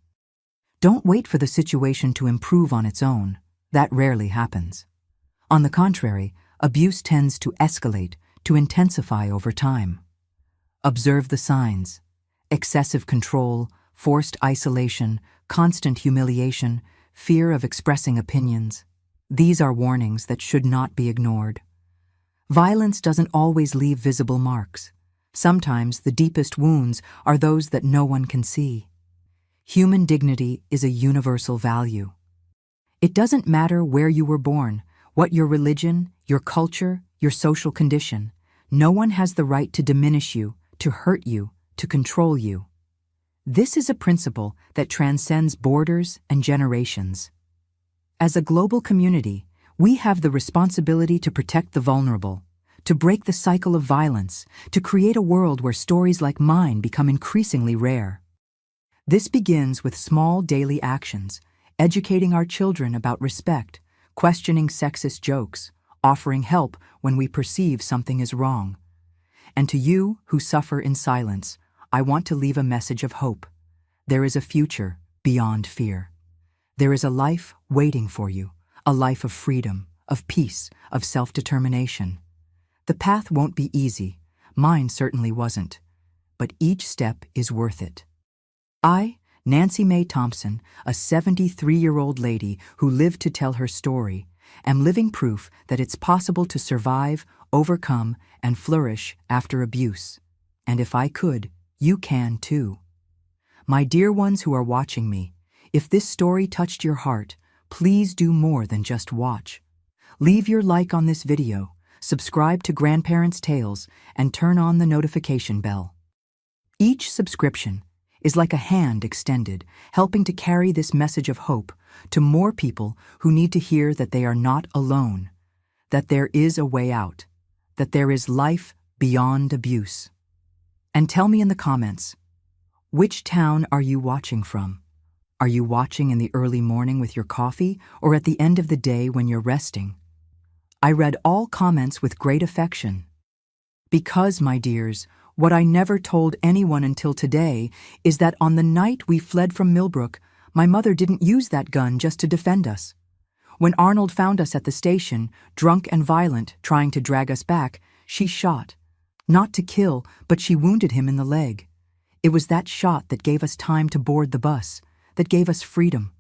Speaker 1: Don't wait for the situation to improve on its own. That rarely happens. On the contrary, abuse tends to escalate, to intensify over time. Observe the signs: excessive control, forced isolation, constant humiliation, fear of expressing opinions. These are warnings that should not be ignored. Violence doesn't always leave visible marks. Sometimes the deepest wounds are those that no one can see. Human dignity is a universal value. It doesn't matter where you were born, what your religion, your culture, your social condition. No one has the right to diminish you, to hurt you, to control you. This is a principle that transcends borders and generations. As a global community, we have the responsibility to protect the vulnerable, to break the cycle of violence, to create a world where stories like mine become increasingly rare. This begins with small daily actions, educating our children about respect, questioning sexist jokes, offering help when we perceive something is wrong. And to you who suffer in silence, I want to leave a message of hope. There is a future beyond fear. There is a life waiting for you, a life of freedom, of peace, of self-determination. The path won't be easy. Mine certainly wasn't. But each step is worth it. I, Nancy Mae Thompson, a 73-year-old lady who lived to tell her story, am living proof that it's possible to survive, overcome, and flourish after abuse. And if I could, you can too. My dear ones who are watching me, if this story touched your heart, please do more than just watch. Leave your like on this video, subscribe to Grandparents' Tales, and turn on the notification bell. Each subscription is like a hand extended, helping to carry this message of hope to more people who need to hear that they are not alone, that there is a way out, that there is life beyond abuse. And tell me in the comments, which town are you watching from? Are you watching in the early morning with your coffee or at the end of the day when you're resting? I read all comments with great affection. Because, my dears, what I never told anyone until today is that on the night we fled from Millbrook, my mother didn't use that gun just to defend us. When Arnold found us at the station, drunk and violent, trying to drag us back, she shot. Not to kill, but she wounded him in the leg. It was that shot that gave us time to board the bus, that gave us freedom.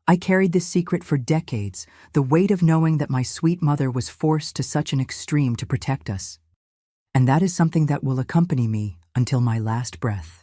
Speaker 1: I carried this secret for decades, the weight of knowing that my sweet mother was forced to such an extreme to protect us. And that is something that will accompany me until my last breath.